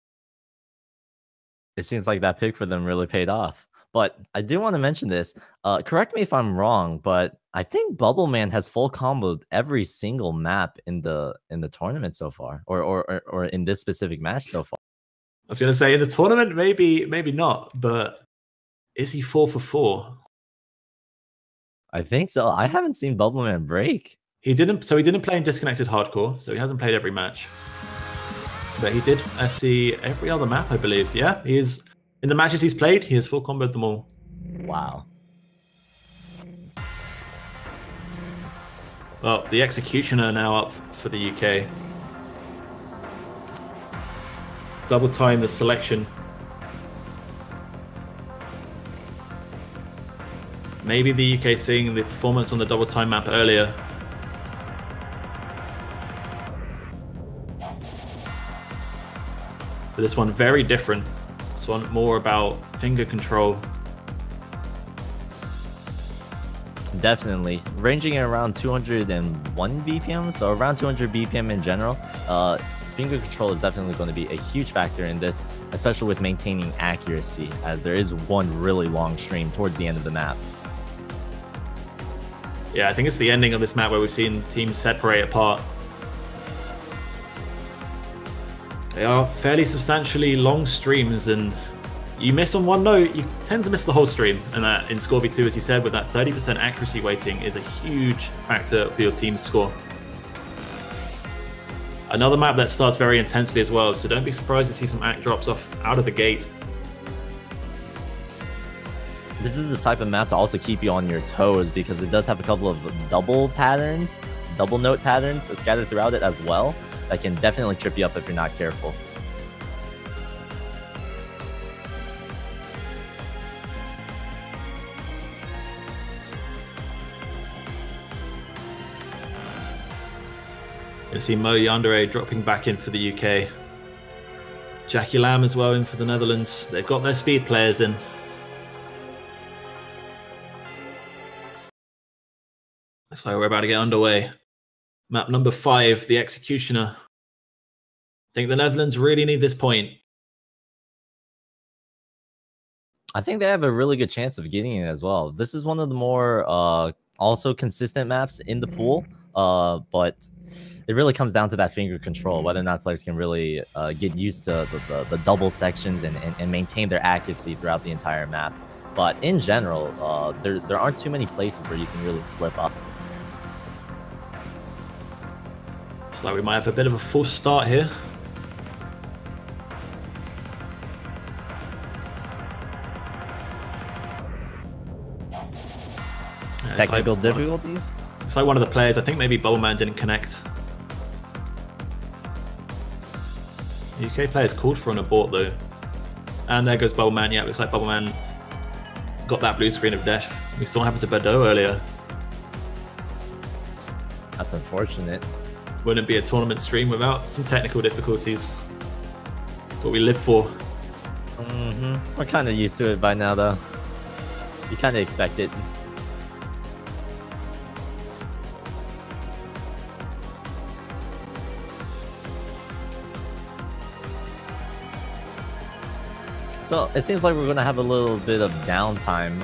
Speaker 2: It seems like that pick for them really paid off. But I do want to mention this. Correct me if I'm wrong, but I think Bubbleman has full comboed every single map in the tournament so far, or in this specific match so far.
Speaker 1: I was going to say in the tournament, maybe not, but is he 4 for 4?
Speaker 2: I think so. I haven't seen Bubbleman break.
Speaker 1: He didn't play in Disconnected Hardcore, so he hasn't played every match. But he did FC every other map, I believe. Yeah, he is. In the matches he's played, he has full comboed them all.
Speaker 2: Wow.
Speaker 1: Well, the Executioner now up for the UK. Double time the selection. Maybe the UK seeing the performance on the double time map earlier. But this one very different. This one more about finger control.
Speaker 2: Definitely. Ranging around 201 BPM, so around 200 BPM in general. Finger control is definitely going to be a huge factor in this, especially with maintaining accuracy, as there is one really long stream towards the end of the map.
Speaker 1: Yeah, I think it's the ending of this map where we've seen teams separate apart. They are fairly substantially long streams, and you miss on one note, you tend to miss the whole stream. And that in Score v2, as you said, with that 30% accuracy weighting is a huge factor for your team's score. Another map that starts very intensely as well, so don't be surprised to see some act drops off out of the gate.
Speaker 2: This is the type of map to also keep you on your toes, because it does have a couple of double note patterns scattered throughout it as well, that can definitely trip you up if you're not careful.
Speaker 1: You see Mo Yandere dropping back in for the UK. Jackie Lam as well in for the Netherlands. They've got their speed players in. So we're about to get underway. Map number 5, the Executioner. I think the Netherlands really need this point.
Speaker 2: I think they have a really good chance of getting it as well. This is one of the more also consistent maps in the pool, but it really comes down to that finger control, whether or not players can really get used to the double sections and maintain their accuracy throughout the entire map. But in general, there aren't too many places where you can really slip up.
Speaker 1: Looks like we might have a bit of a false start here.
Speaker 2: Technical difficulties?
Speaker 1: It's like one of the players, I think maybe Bubbleman didn't connect. The UK players called for an abort though. And there goes Bubbleman. Yeah, looks like Bubbleman got that blue screen of death. We saw what happened to Badeau earlier.
Speaker 2: That's unfortunate.
Speaker 1: Wouldn't be a tournament stream without some technical difficulties. That's what we live for.
Speaker 2: We're kind of used to it by now though. You kind of expect it. So it seems like we're going to have a little bit of downtime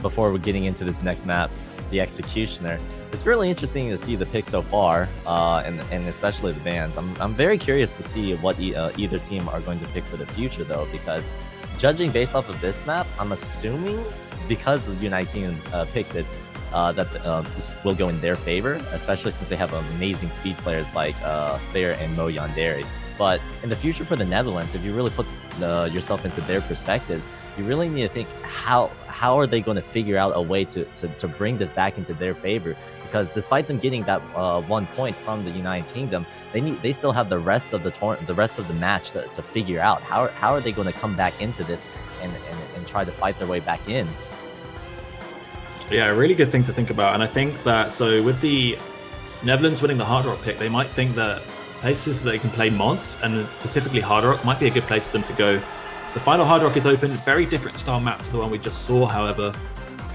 Speaker 2: before we're getting into this next map, the Executioner. It's really interesting to see the picks so far, and especially the bans. I'm very curious to see what either team are going to pick for the future, though, because judging based off of this map, I'm assuming because the United Kingdom picked it, that this will go in their favor, especially since they have amazing speed players like Spare and Mo Yandere. But in the future for the Netherlands, if you really put yourself into their perspectives, you really need to think how are they going to figure out a way to bring this back into their favor? Because despite them getting that 1 point from the United Kingdom, they still have the rest of the match to figure out. How are they going to come back into this and try to fight their way back in?
Speaker 1: Yeah, a really good thing to think about. And I think that, so with the Netherlands winning the Hard Rock pick, they might think that places that they can play mods, and specifically Hard Rock might be a good place for them to go. The final Hard Rock is open, very different style map to the one we just saw, however.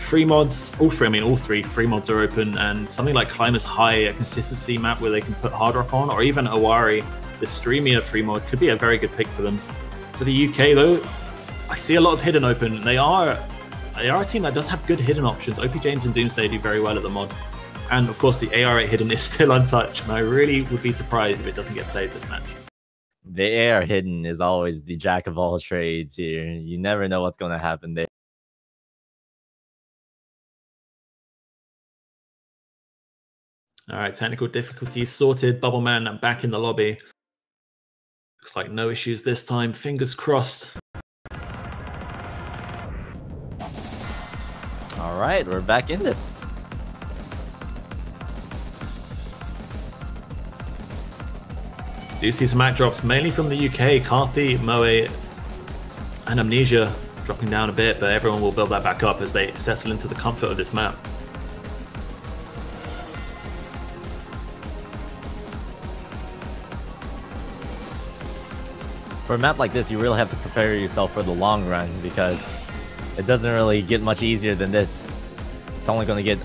Speaker 1: Free mods, all three free mods are open, and something like Climbers High, a consistency map where they can put Hard Rock on, or even Owari, the Streamia free mod, could be a very good pick for them. For the UK though, I see a lot of hidden open. They are a team that does have good hidden options. OP James and Doomsday do very well at the mod. And of course the AR8 hidden is still untouched, and I really would be surprised if it doesn't get played this match.
Speaker 2: The AR hidden is always the jack of all trades here. You never know what's going to happen there.
Speaker 1: All right, technical difficulties sorted. Bubbleman back in the lobby. Looks like no issues this time. Fingers crossed.
Speaker 2: All right, we're back in this.
Speaker 1: Do see some map drops, mainly from the UK. Carthy, Moe, and Amnesia dropping down a bit, but everyone will build that back up as they settle into the comfort of this map.
Speaker 2: For a map like this, you really have to prepare yourself for the long run, because it doesn't really get much easier than this. It's only going to get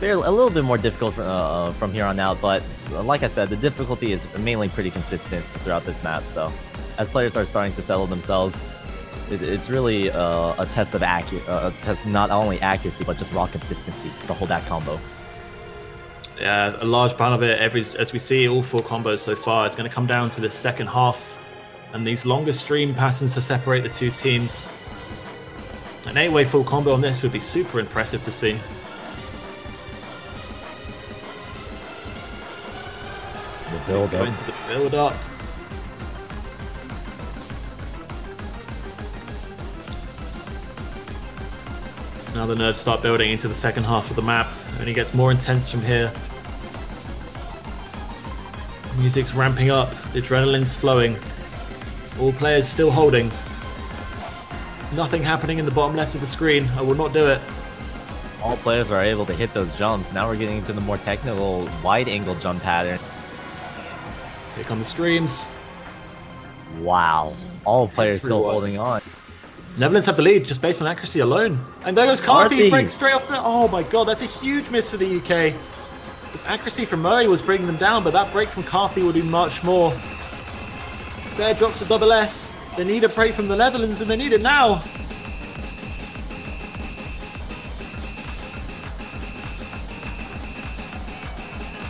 Speaker 2: a little bit more difficult from here on out, but like I said, the difficulty is mainly pretty consistent throughout this map. So as players are starting to settle themselves, it's really a test of test not only accuracy but just raw consistency to hold that combo.
Speaker 1: Yeah, a large part of it, as we see all 4 combos so far, it's going to come down to the second half and these longer stream patterns to separate the 2 teams. An 8-way full combo on this would be super impressive to see.
Speaker 2: The build up.
Speaker 1: Into the build up. Now the nerves start building into the second half of the map, and it gets more intense from here. Music's ramping up, the adrenaline's flowing. All players still holding. Nothing happening in the bottom left of the screen. I will not do it.
Speaker 2: All players are able to hit those jumps. Now we're getting into the more technical wide angle jump pattern.
Speaker 1: Here come the streams.
Speaker 2: Wow. All players still holding on.
Speaker 1: Netherlands have the lead just based on accuracy alone. And there goes Carthy, breaks straight off the... Oh my god, that's a huge miss for the UK. His accuracy from Murray was bringing them down, but that break from Carthy will do much more. Spare drops a double S. They need a break from the Netherlands, and they need it now.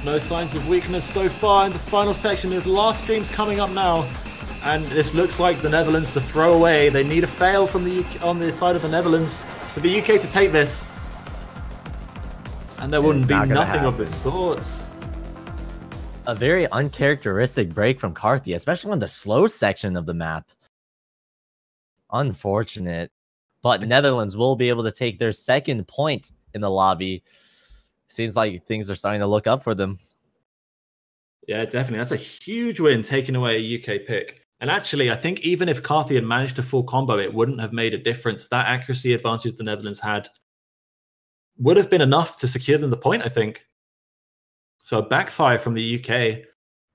Speaker 1: No signs of weakness so far in the final section. The last stream's coming up now. And this looks like the Netherlands to throw away. They need a fail from the UK, on the side of the Netherlands for the UK to take this. And there wouldn't be nothing of the sorts.
Speaker 2: A very uncharacteristic break from Carthy, especially on the slow section of the map. Unfortunate. But Netherlands will be able to take their second point in the lobby. Seems like things are starting to look up for them.
Speaker 1: Yeah, definitely. That's a huge win, taking away a UK pick. And actually, I think even if Carthy had managed a full combo, it wouldn't have made a difference. That accuracy advantage the Netherlands had would have been enough to secure them the point, I think. So a backfire from the UK.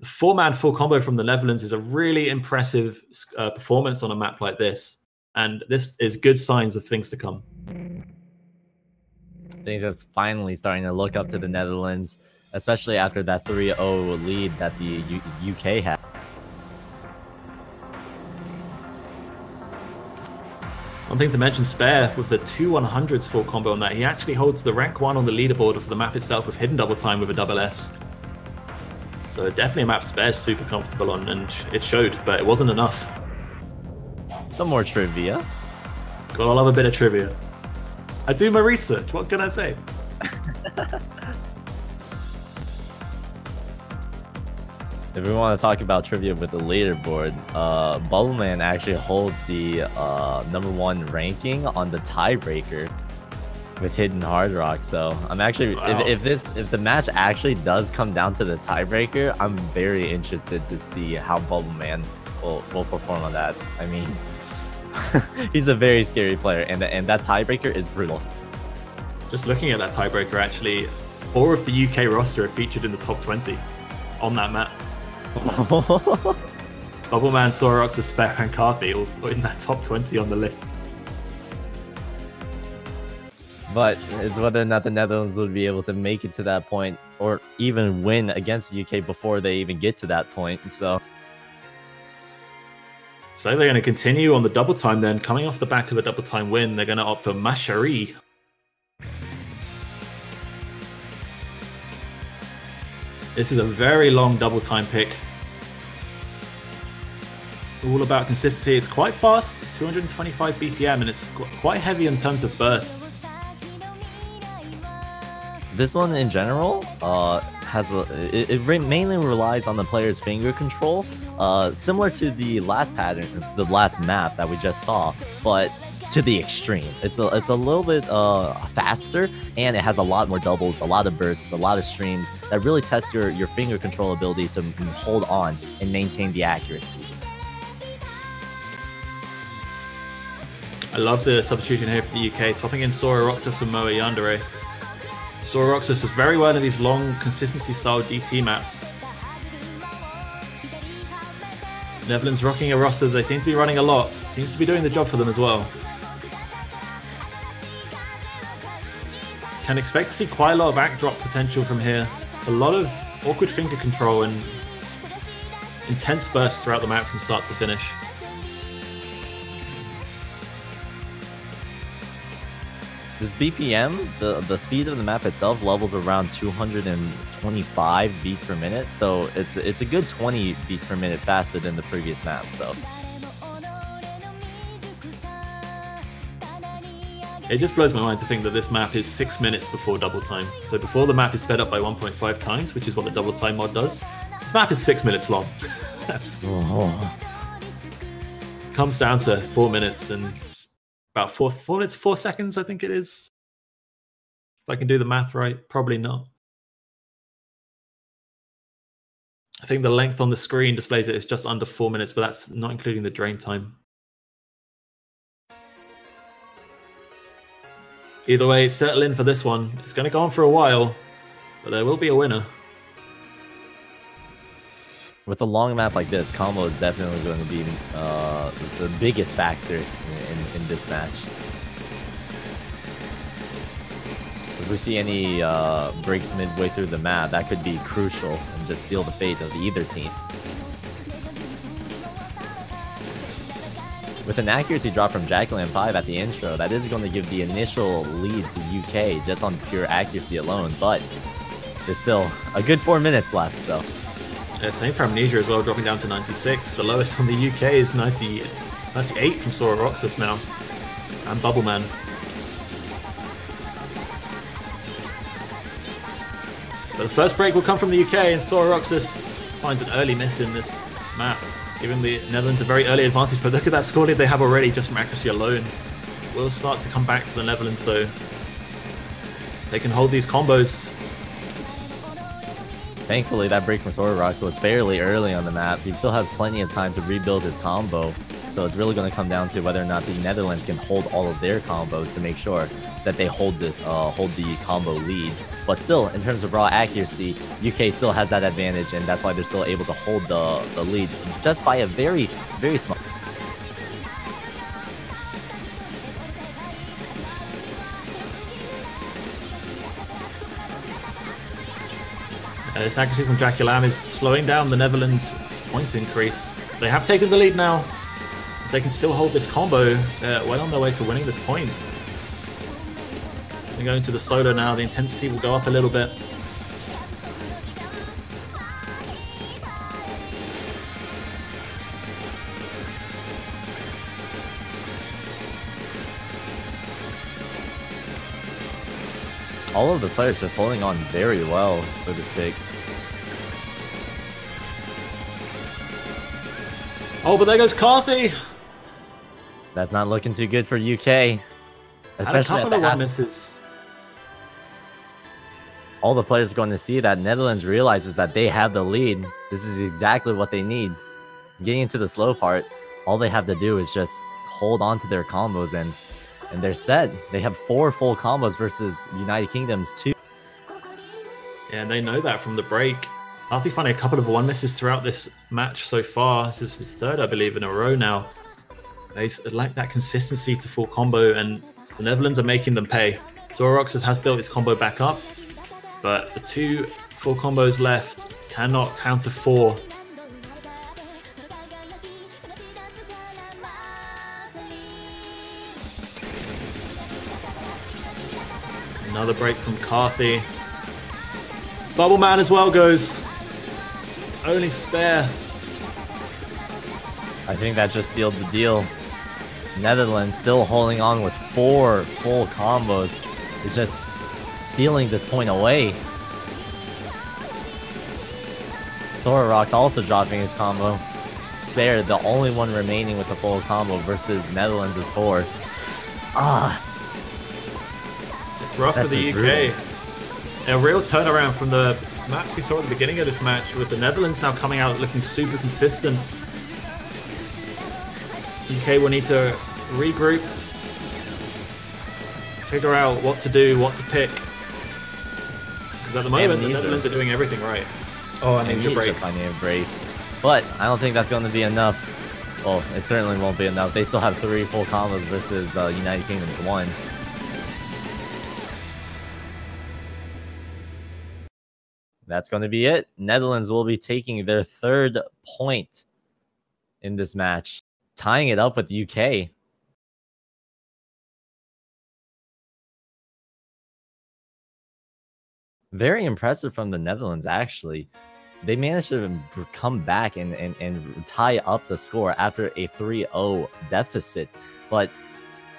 Speaker 1: The 4-man full combo from the Netherlands is a really impressive performance on a map like this. And this is good signs of things to come.
Speaker 2: Things are finally starting to look up to the Netherlands, especially after that 3-0 lead that the UK had.
Speaker 1: One thing to mention, Spare, with the 2 100s full combo on that, he actually holds the rank 1 on the leaderboard for the map itself with hidden double time with a double S. So definitely a map Spare's super comfortable on, and it showed, but it wasn't enough.
Speaker 2: Some more trivia.
Speaker 1: Gotta love a bit of trivia. I do my research, what can I say?
Speaker 2: If we want to talk about trivia with the leaderboard, Bubbleman actually holds the #1 ranking on the tiebreaker with Hidden Hard Rock. So I'm actually,
Speaker 1: wow.
Speaker 2: if the match actually does come down to the tiebreaker, I'm very interested to see how Bubbleman will perform on that. I mean, he's a very scary player, and that tiebreaker is brutal.
Speaker 1: Just looking at that tiebreaker, actually, 4 of the UK roster are featured in the top 20 on that map. Bubbleman, Sorox, Spare, and Carthy all in that top 20 on the list.
Speaker 2: But it's whether or not the Netherlands would be able to make it to that point or even win against the UK before they even get to that point. So
Speaker 1: they're going to continue on the double time then. Coming off the back of a double time win, they're going to opt for Mashari. This is a very long double time pick. All about consistency. It's quite fast, 225 BPM, and it's quite heavy in terms of burst.
Speaker 2: This one in general has it mainly relies on the player's finger control, similar to the last pattern, the last map that we just saw, but to the extreme. It's a little bit faster, and it has a lot more doubles, a lot of bursts, a lot of streams that really test your finger control ability to hold on and maintain the accuracy.
Speaker 1: I love the substitution here for the UK, swapping in Sora Roxas for Moa Yandere. Sora Roxas is very well in these long consistency style DT maps. Netherlands rocking a roster they seem to be running a lot. Seems to be doing the job for them as well. Can expect to see quite a lot of act drop potential from here. A lot of awkward finger control and intense bursts throughout the map from start to finish.
Speaker 2: This BPM, the speed of the map itself levels around 225 beats per minute, so it's a good 20 beats per minute faster than the previous map. So
Speaker 1: it just blows my mind to think that this map is 6 minutes before double time. So before the map is sped up by 1.5 times, which is what the double time mod does, this map is 6 minutes long. Comes down to 4 minutes and about 4 minutes 4 seconds, I think it is. If I can do the math right, probably not. I think the length on the screen displays it is just under 4 minutes, but that's not including the drain time. Either way, settle in for this one. It's going to go on for a while, but there will be a winner.
Speaker 2: With a long map like this, combo is definitely going to be the biggest factor in this match. If we see any breaks midway through the map, that could be crucial and just seal the fate of either team. With an accuracy drop from Jacqueline 5 at the intro, that is going to give the initial lead to UK just on pure accuracy alone, but there's still a good 4 minutes left, so.
Speaker 1: Yeah, same for Amnesia as well, dropping down to 96. The lowest on the UK is 98 from Sora Roxas now, and Bubbleman. But the first break will come from the UK, and Sora Roxas finds an early miss in this map, giving the Netherlands a very early advantage. But look at that score lead they have already just from accuracy alone. Will start to come back for the Netherlands though. They can hold these combos.
Speaker 2: Thankfully, that break from Sora Roxas was fairly early on the map. He still has plenty of time to rebuild his combo. So it's really going to come down to whether or not the Netherlands can hold all of their combos to make sure that they hold the combo lead. But still, in terms of raw accuracy, UK still has that advantage, and that's why they're still able to hold the lead just by a very, very small.
Speaker 1: This accuracy from Jacqueline is slowing down the Netherlands' points increase. They have taken the lead now. If they can still hold this combo, well on their way to winning this point. They're going to the solo now. The intensity will go up a little bit.
Speaker 2: All of the players just holding on very well for this pick.
Speaker 1: Oh, but there goes Carthy!
Speaker 2: That's not looking too good for UK. Especially
Speaker 1: at the one misses.
Speaker 2: All the players are going to see that Netherlands realizes that they have the lead. This is exactly what they need. Getting into the slow part, all they have to do is just hold on to their combos and they're set. They have 4 full combos versus United Kingdom's 2.
Speaker 1: Yeah, and they know that from the break. After finding a couple of one misses throughout this match so far, this is his third, I believe, in a row now. They lack that consistency to full combo, and the Netherlands are making them pay. Zoroark has built his combo back up, but the 2 full combos left cannot counter 4. Another break from Carthy. Bubble Man as well goes. Only spare.
Speaker 2: I think that just sealed the deal. Netherlands still holding on with 4 full combos. It's just stealing this point away. Zoroark also dropping his combo. Spare, the only one remaining with a full combo versus Netherlands with 4.
Speaker 1: It's rough for the UK. A real turnaround from the match we saw at the beginning of this match, with the Netherlands now coming out looking super consistent. UK will need to regroup, figure out what to do, what to pick. Because at the moment, the Netherlands are doing everything right. Oh, I need to break.
Speaker 2: I need a break. But I don't think that's going to be enough. Well, it certainly won't be enough. They still have 3 full combos versus United Kingdom's 1. That's going to be it. Netherlands will be taking their 3rd point in this match, tying it up with UK. Very impressive from the Netherlands, actually. They managed to come back and tie up the score after a 3-0 deficit. But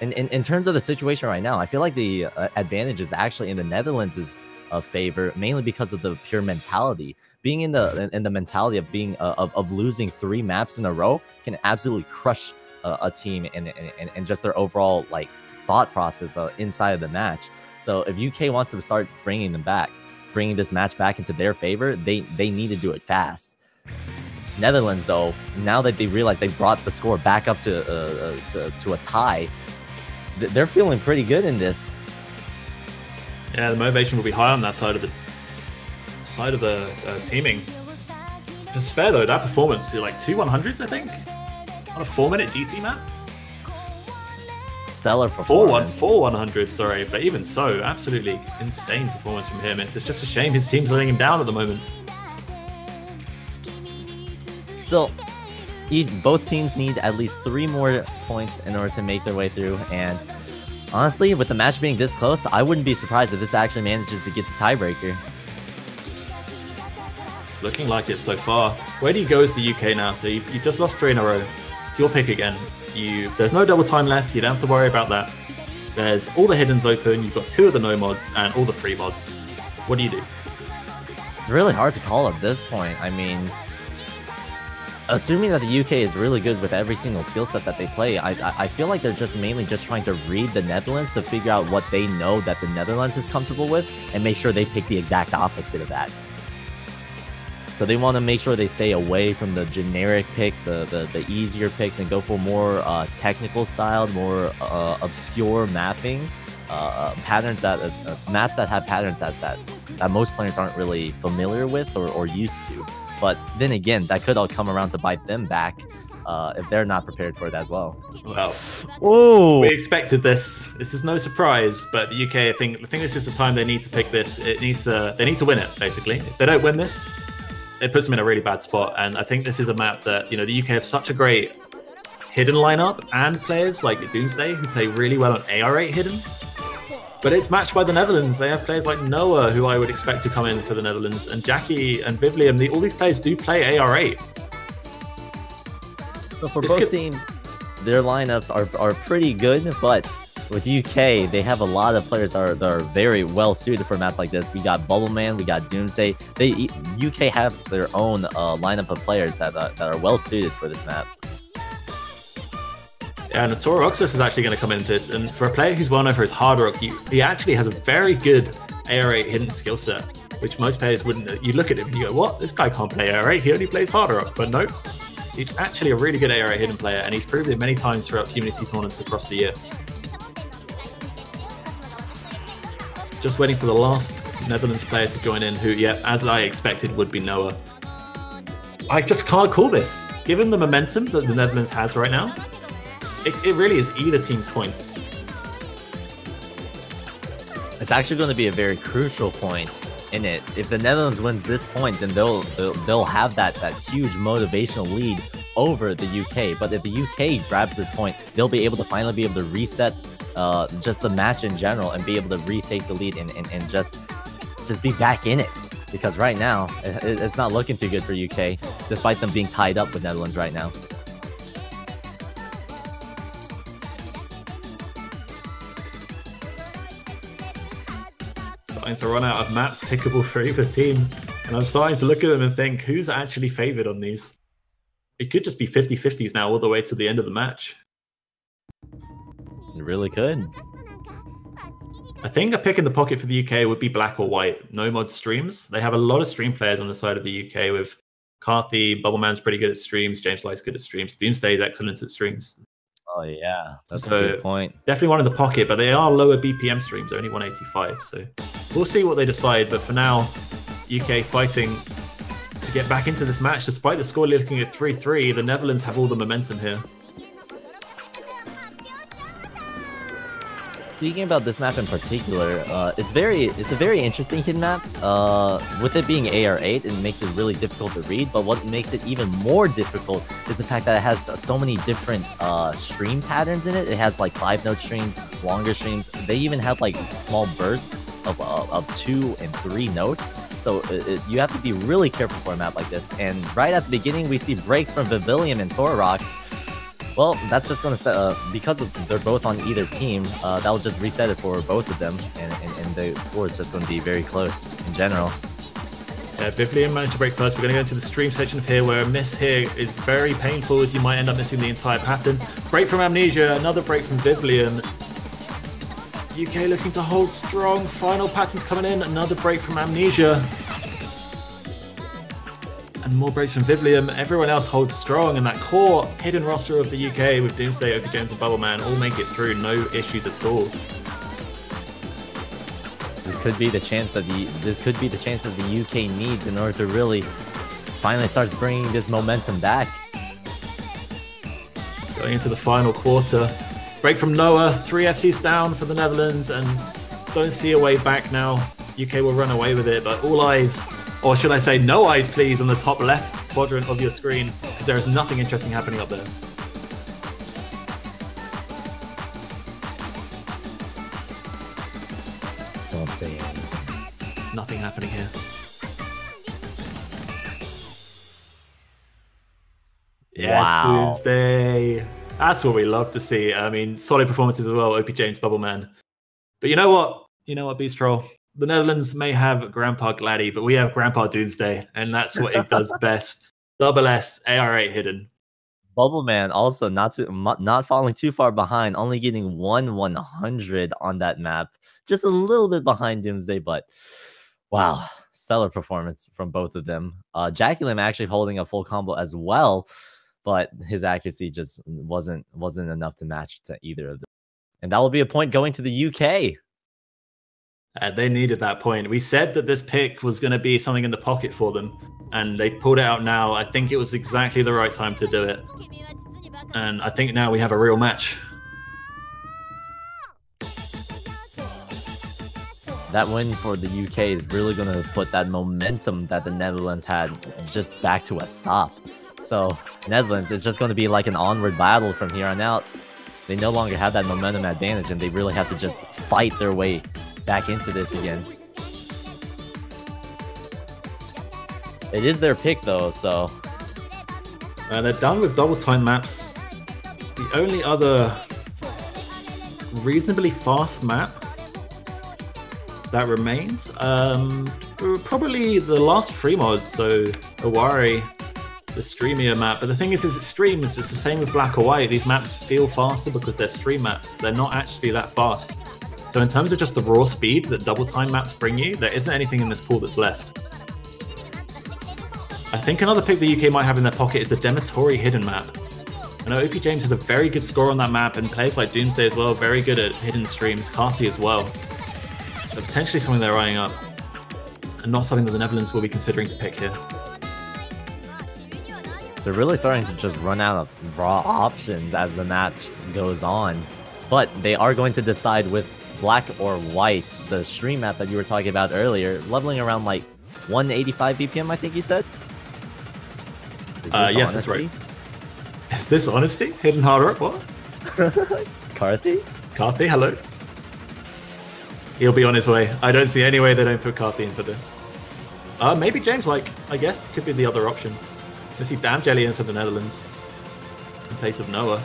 Speaker 2: in terms of the situation right now, I feel like the advantage is actually in the Netherlands' favor, mainly because of the pure mentality. Being in the mentality of being of losing 3 maps in a row can absolutely crush a team and just their overall like thought process inside of the match. So if UK wants to start bringing this match back into their favor, they need to do it fast. Netherlands, though, now that they realize they brought the score back up to a tie, they're feeling pretty good in this.
Speaker 1: Yeah, the motivation will be high on that side of the teaming. Spare though, that performance, like 2 100s, I think, on a 4-minute DT map.
Speaker 2: Stellar performance.
Speaker 1: 4 100s, sorry, but even so, absolutely insane performance from him. It's just a shame his team's letting him down at the moment.
Speaker 2: Still, both teams need at least 3 more points in order to make their way through, and honestly, with the match being this close, I wouldn't be surprised if this actually manages to get to tiebreaker.
Speaker 1: Looking like it so far. Where do you go as the UK now? So you've just lost 3 in a row. It's your pick again. There's no double time left. You don't have to worry about that. There's all the hiddens open. You've got 2 of the no mods and all the free mods. What do you do?
Speaker 2: It's really hard to call at this point. I mean, assuming that the UK is really good with every single skill set that they play, I feel like they're just mainly just trying to read the Netherlands to figure out what they know that the Netherlands is comfortable with and make sure they pick the exact opposite of that. So they want to make sure they stay away from the generic picks, the easier picks, and go for more technical styled, more obscure mapping, patterns that maps that have patterns that most players aren't really familiar with or used to. But then again, that could all come around to bite them back if they're not prepared for it as well.
Speaker 1: Well,
Speaker 2: oh,
Speaker 1: we expected this. This is no surprise. But the UK, I think this is the time they need to pick this. They need to win it, basically. If they don't win this, it puts them in a really bad spot. And I think this is a map that, the UK have such a great hidden lineup and players like Doomsday who play really well on AR8 hidden. But it's matched by the Netherlands. They have players like Noah, who I would expect to come in for the Netherlands, and Jackie and Vivlium. All these players do play AR8.
Speaker 2: So for both teams, their lineups are pretty good, but with UK, they have a lot of players that are very well suited for maps like this. We got Bubbleman, we got Doomsday. UK have their own lineup of players that are well suited for this map.
Speaker 1: Yeah, and Zoroark is actually going to come into this, and for a player who's well known for his hard rock, he actually has a very good AR8 hidden skill set, which most players wouldn't. You look at him and you go, "What? This guy can't play AR8. He only plays hard rock." But nope, he's actually a really good AR8 hidden player, and he's proved it many times throughout community tournaments across the year. Just waiting for the last Netherlands player to join in who, yeah, as I expected, would be Noah. I just can't call this. Given the momentum that the Netherlands has right now, it really is either team's point.
Speaker 2: It's actually going to be a very crucial point in it. If the Netherlands wins this point, then they'll have that huge motivational lead over the UK. But if the UK grabs this point, they'll be able to finally be able to reset just the match in general and be able to retake the lead and just be back in it. Because right now, it's not looking too good for UK, despite them being tied up with Netherlands right now.
Speaker 1: Starting to run out of maps pickable for either team. And I'm starting to look at them and think, who's actually favored on these? It could just be 50-50s now all the way to the end of the match.
Speaker 2: It really could.
Speaker 1: I think a pick in the pocket for the UK would be Black or White. Nomod streams. They have a lot of stream players on the side of the UK with Carthy, Bubbleman's pretty good at streams, James Light's good at streams, Doomsday is excellent at streams.
Speaker 2: Oh yeah, that's a good point.
Speaker 1: Definitely one in the pocket, but they are lower BPM streams, only 185. So we'll see what they decide. But for now, UK fighting to get back into this match. Despite the score looking at 3-3, the Netherlands have all the momentum here.
Speaker 2: Speaking about this map in particular, it's a very interesting hidden map. With it being AR8, it makes it really difficult to read. But what makes it even more difficult is the fact that it has so many different stream patterns in it. It has like 5-note streams, longer streams. They even have like small bursts of 2 and 3 notes. So you have to be really careful for a map like this. And right at the beginning, we see breaks from Vivillum and Sororox. Well, that's just going to set, because they're both on either team, that'll just reset it for both of them, and the score is just going to be very close in general.
Speaker 1: Yeah, Vivillum managed to break first. We're going to go into the stream section of here, where a miss here is very painful, as you might end up missing the entire pattern. Break from Amnesia, another break from Vivillum. UK looking to hold strong. Final patterns coming in, another break from Amnesia. And more breaks from Vivillum. Everyone else holds strong, and that core hidden roster of the UK with Doomsday, OP James, and Bubbleman all make it through, no issues at all.
Speaker 2: This could be the chance that the UK needs in order to really finally start bringing this momentum back.
Speaker 1: Going into the final quarter, break from Noah. 3 FCs down for the Netherlands, and don't see a way back now. UK will run away with it, but all eyes. Or should I say, no eyes, please, on the top left quadrant of your screen, because there is nothing interesting happening up there.
Speaker 2: Don't say anything.
Speaker 1: Nothing happening here. Yes,
Speaker 2: wow.
Speaker 1: Doomsday. That's what we love to see. I mean, solid performances as well, OP James, Bubbleman. But you know what? You know what, Beast Troll? The Netherlands may have Grandpa Gladdy, but we have Grandpa Doomsday, and that's what it does best. Double S, AR8 hidden.
Speaker 2: Bubbleman also not falling too far behind, only getting 1/100 on that map. Just a little bit behind Doomsday, but wow, stellar performance from both of them. Jacqueline actually holding a full combo as well, but his accuracy just wasn't enough to match to either of them. And that will be a point going to the UK.
Speaker 1: They needed that point. We said that this pick was going to be something in the pocket for them, and they pulled it out now. I think it was exactly the right time to do it. And I think now we have a real match.
Speaker 2: That win for the UK is really going to put that momentum that the Netherlands had just back to a stop. So Netherlands is just going to be like an onward battle from here on out. They no longer have that momentum advantage, and they really have to just fight their way back into this again. It is their pick though, so
Speaker 1: they're done with double time maps. The only other reasonably fast map that remains, probably the last free mod, so Owari, the Streamier map. But the thing is it streams. It's the same with Black or White. These maps feel faster because they're stream maps. They're not actually that fast. So in terms of just the raw speed that double time maps bring you, there isn't anything in this pool that's left. I think another pick the UK might have in their pocket is the Demetori hidden map. I know OP James has a very good score on that map, and players like Doomsday as well, very good at hidden streams, Carthy as well. So potentially something they're eyeing up. and not something that the Netherlands will be considering to pick here.
Speaker 2: They're really starting to just run out of raw options as the match goes on. But they are going to decide with black or white, the stream map that you were talking about earlier, leveling around like 185 BPM, I think you said?
Speaker 1: Yes, that's right. Is this Honesty? Hidden Hard Rock? What?
Speaker 2: Carthy?
Speaker 1: Carthy, hello. He'll be on his way. I don't see any way they don't put Carthy in for this. Maybe James, like, I guess, could be the other option. I see Damn Jelly in for the Netherlands in place of Noah.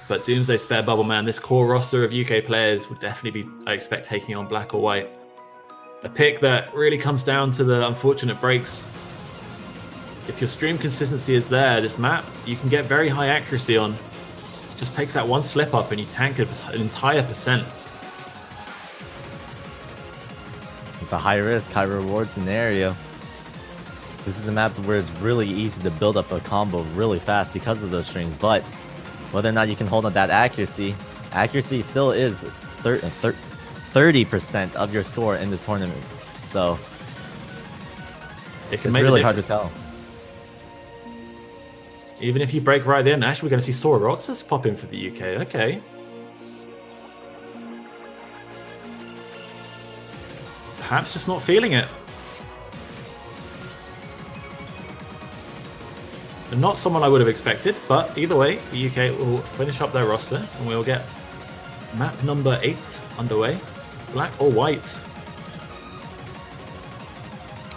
Speaker 1: But Doomsday Spare Bubble Man, this core roster of UK players would definitely be, I expect, taking on black or white. A pick that really comes down to the unfortunate breaks. If your stream consistency is there, this map, you can get very high accuracy on. It just takes that one slip up and you tank an entire percent.
Speaker 2: It's a high risk, high reward scenario. This is a map where it's really easy to build up a combo really fast because of those strings, but whether or not you can hold on that accuracy still is 30% of your score in this tournament. So it's really hard to tell.
Speaker 1: Even if you break right there, Nash, we're going to see Sora Roxas pop in for the UK. Okay. Perhaps just not feeling it. And not someone I would have expected, but either way, the UK will finish up their roster and we'll get map number 8 underway. Black or white?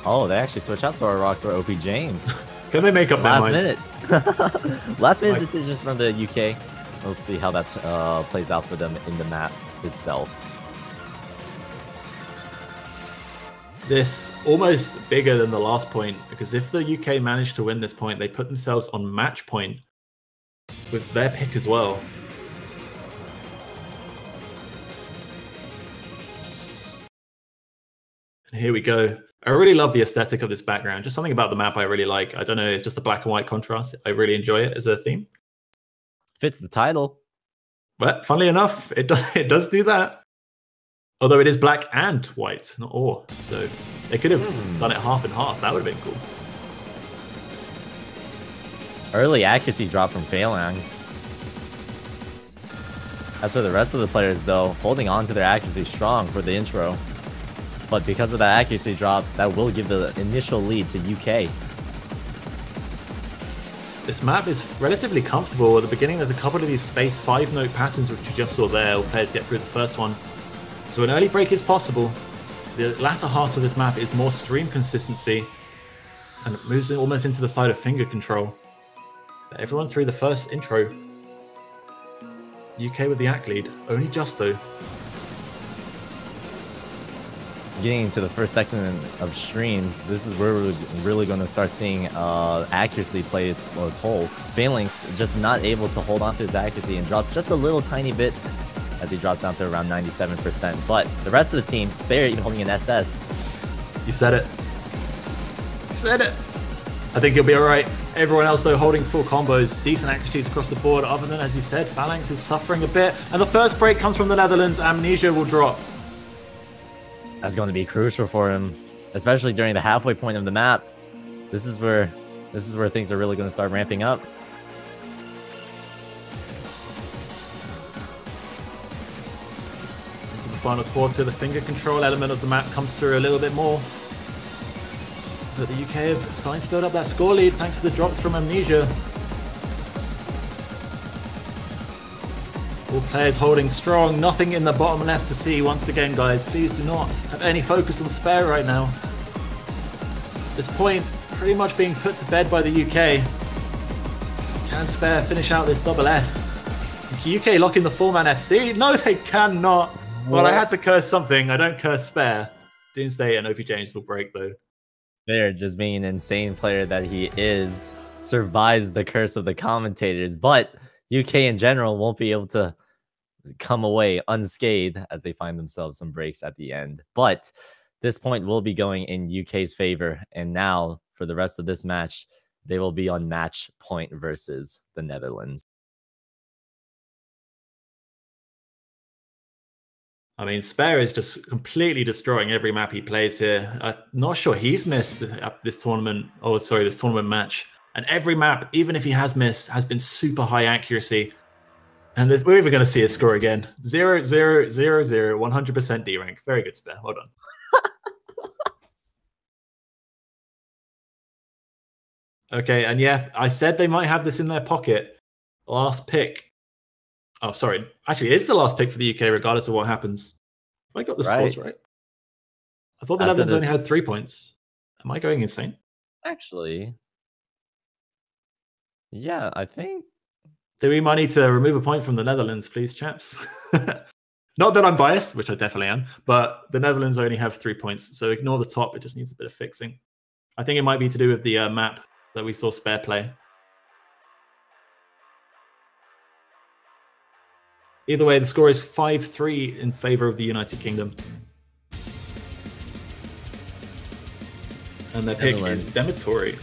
Speaker 2: Oh, they actually switch out Sora Rocks for OP James.
Speaker 1: Can they make up their mind?
Speaker 2: Last minute decisions from the UK. Let's see how that plays out for them in the map itself.
Speaker 1: This almost bigger than the last point, because if the UK manage to win this point, they put themselves on match point with their pick as well. And here we go. I really love the aesthetic of this background. Just something about the map I really like. I don't know, it's just a black and white contrast. I really enjoy it as a theme.
Speaker 2: Fits the title.
Speaker 1: But funnily enough, it does do that. Although it is black and white, not or. So they could have done it half and half. That would have been cool.
Speaker 2: Early accuracy drop from Phalanx. As for the rest of the players, though, holding on to their accuracy strong for the intro. But because of that accuracy drop, that will give the initial lead to UK.
Speaker 1: This map is relatively comfortable. At the beginning, there's a couple of these space 5-note patterns, which you just saw there. All players get through the first one. So an early break is possible. The latter half of this map is more stream consistency, and it moves almost into the side of finger control. But everyone through the first intro. UK with the ACK lead, only just though.
Speaker 2: Getting into the first section of streams, this is where we're really going to start seeing accuracy play its toll. Phalanx just not able to hold on to his accuracy and drops just a little tiny bit as he drops down to around 97%. But the rest of the team, Spare even holding an SS.
Speaker 1: You said it. You said it. I think he'll be alright. Everyone else, though, holding full combos. Decent accuracies across the board. Other than, as you said, Phalanx is suffering a bit. And the first break comes from the Netherlands. Amnesia will drop.
Speaker 2: That's going to be crucial for him, especially during the halfway point of the map. This is where things are really going to start ramping up.
Speaker 1: Into the final quarter, the finger control element of the map comes through a little bit more. But the UK have starting to build up that score lead thanks to the drops from Amnesia. All players holding strong, nothing in the bottom left to see once again, guys. Please do not have any focus on Spare right now. This point pretty much being put to bed by the UK. Can Spare finish out this double S? UK locking the 4-man FC? No, they cannot. Well, I had to curse something. I don't curse Spare. Doomsday and OP James will break though.
Speaker 2: Spare, just being an insane player that he is, survives the curse of the commentators, but UK in general won't be able to come away unscathed as they find themselves some breaks at the end. But this point will be going in UK's favor. And now for the rest of this match, they will be on match point versus the Netherlands.
Speaker 1: I mean, Spare is just completely destroying every map he plays here. I'm not sure he's missed this tournament. Oh, sorry, this tournament match. And every map, even if he has missed, has been super high accuracy. And we're even going to see a score again. 0, 0, 0, 0, 100% D rank. Very good, Spare. Well done. Okay, and yeah, I said they might have this in their pocket. Last pick. Oh, sorry. Actually, it is the last pick for the UK, regardless of what happens. Have I got the scores right? I thought the Netherlands only had 3 points. Am I going insane?
Speaker 2: Actually, yeah, I think.
Speaker 1: 3 money to remove a point from the Netherlands, please, chaps. Not that I'm biased, which I definitely am, but the Netherlands only have 3 points, so ignore the top. It just needs a bit of fixing. I think it might be to do with the map that we saw Spare play. Either way, the score is 5-3 in favor of the United Kingdom. And their pick is Demetori.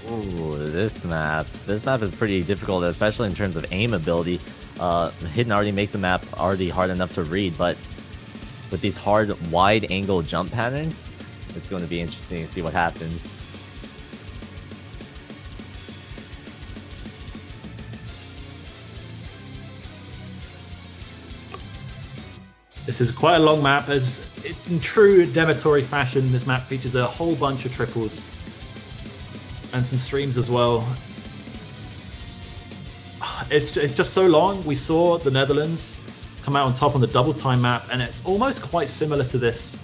Speaker 2: Ooh, this map is pretty difficult, especially in terms of aim ability. Hidden already makes the map already hard enough to read, but with these hard, wide angle jump patterns, it's going to be interesting to see what happens.
Speaker 1: This is quite a long map. As in true Demetori fashion, this map features a whole bunch of triples and some streams as well. It's just so long. We saw the Netherlands come out on top on the double time map, and it's almost quite similar to this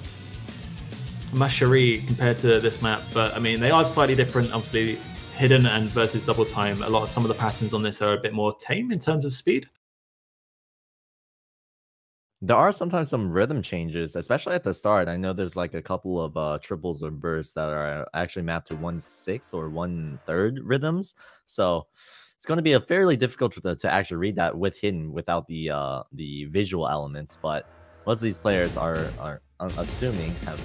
Speaker 1: Mashari compared to this map. But I mean, they are slightly different. Obviously, Hidden and versus double time. Some of the patterns on this are a bit more tame in terms of speed.
Speaker 2: There are sometimes some rhythm changes, especially at the start. I know there's like a couple of triples or bursts that are actually mapped to 1/6 or 1/3 rhythms. So it's going to be a fairly difficult to actually read that with Hidden without the visual elements. But most of these players are I'm assuming have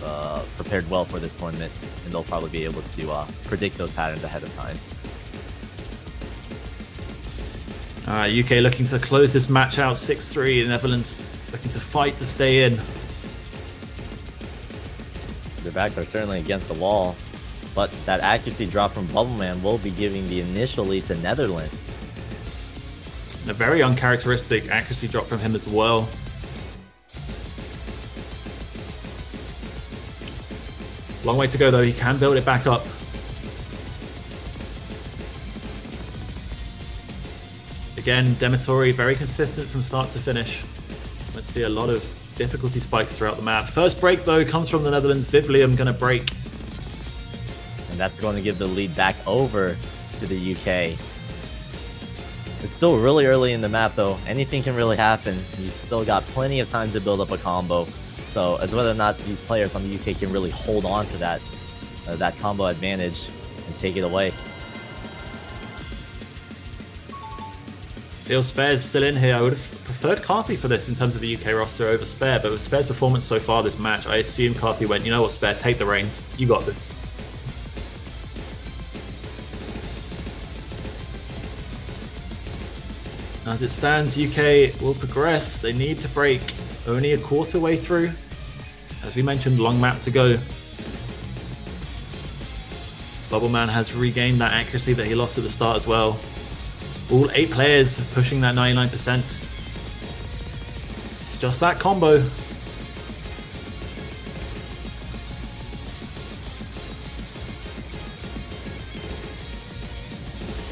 Speaker 2: prepared well for this tournament, and they'll probably be able to predict those patterns ahead of time.
Speaker 1: UK looking to close this match out 6-3. The Netherlands looking to fight to stay in.
Speaker 2: Their backs are certainly against the wall, but that accuracy drop from Bubbleman will be giving the initial lead to Netherlands.
Speaker 1: A very uncharacteristic accuracy drop from him as well. Long way to go though, he can build it back up. Again, Demetori very consistent from start to finish. Let's see a lot of difficulty spikes throughout the map. First break though comes from the Netherlands. Vivlium gonna break.
Speaker 2: And that's going to give the lead back over to the UK. It's still really early in the map though. Anything can really happen. You've still got plenty of time to build up a combo. So as whether or not these players on the UK can really hold on to that combo advantage and take it away.
Speaker 1: Feels Spare's still in here. I would have preferred Carthy for this in terms of the UK roster over Spare, but with Spare's performance so far this match, I assume Carthy went, you know what, Spare, take the reins. You got this. As it stands, UK will progress. They need to break. Only a quarter way through. As we mentioned, long map to go. Bubbleman has regained that accuracy that he lost at the start as well. All 8 players pushing that 99%. It's just that combo.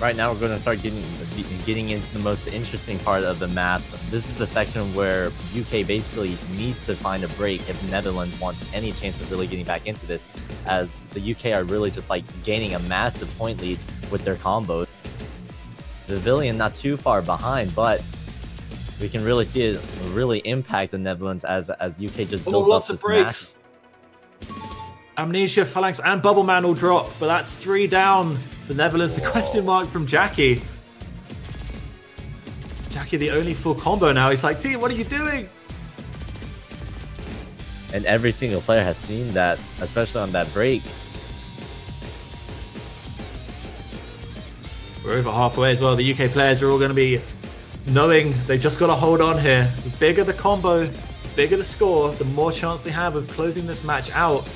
Speaker 2: Right now we're going to start getting into the most interesting part of the map. This is the section where UK basically needs to find a break if Netherlands wants any chance of really getting back into this, as the UK are really just like gaining a massive point lead with their combos. The Vivlion not too far behind, but we can really see it really impact the Netherlands as UK just builds up this breaks.
Speaker 1: Amnesia, Phalanx, and Bubbleman will drop, but that's 3 down for Netherlands. The question mark from Jackie. Jackie, the only full combo now. He's like, team, what are you doing?
Speaker 2: And every single player has seen that, especially on that break.
Speaker 1: We're over halfway as well. The UK players are all going to be knowing they've just got to hold on here. The bigger the combo, bigger the score, the more chance they have of closing this match out.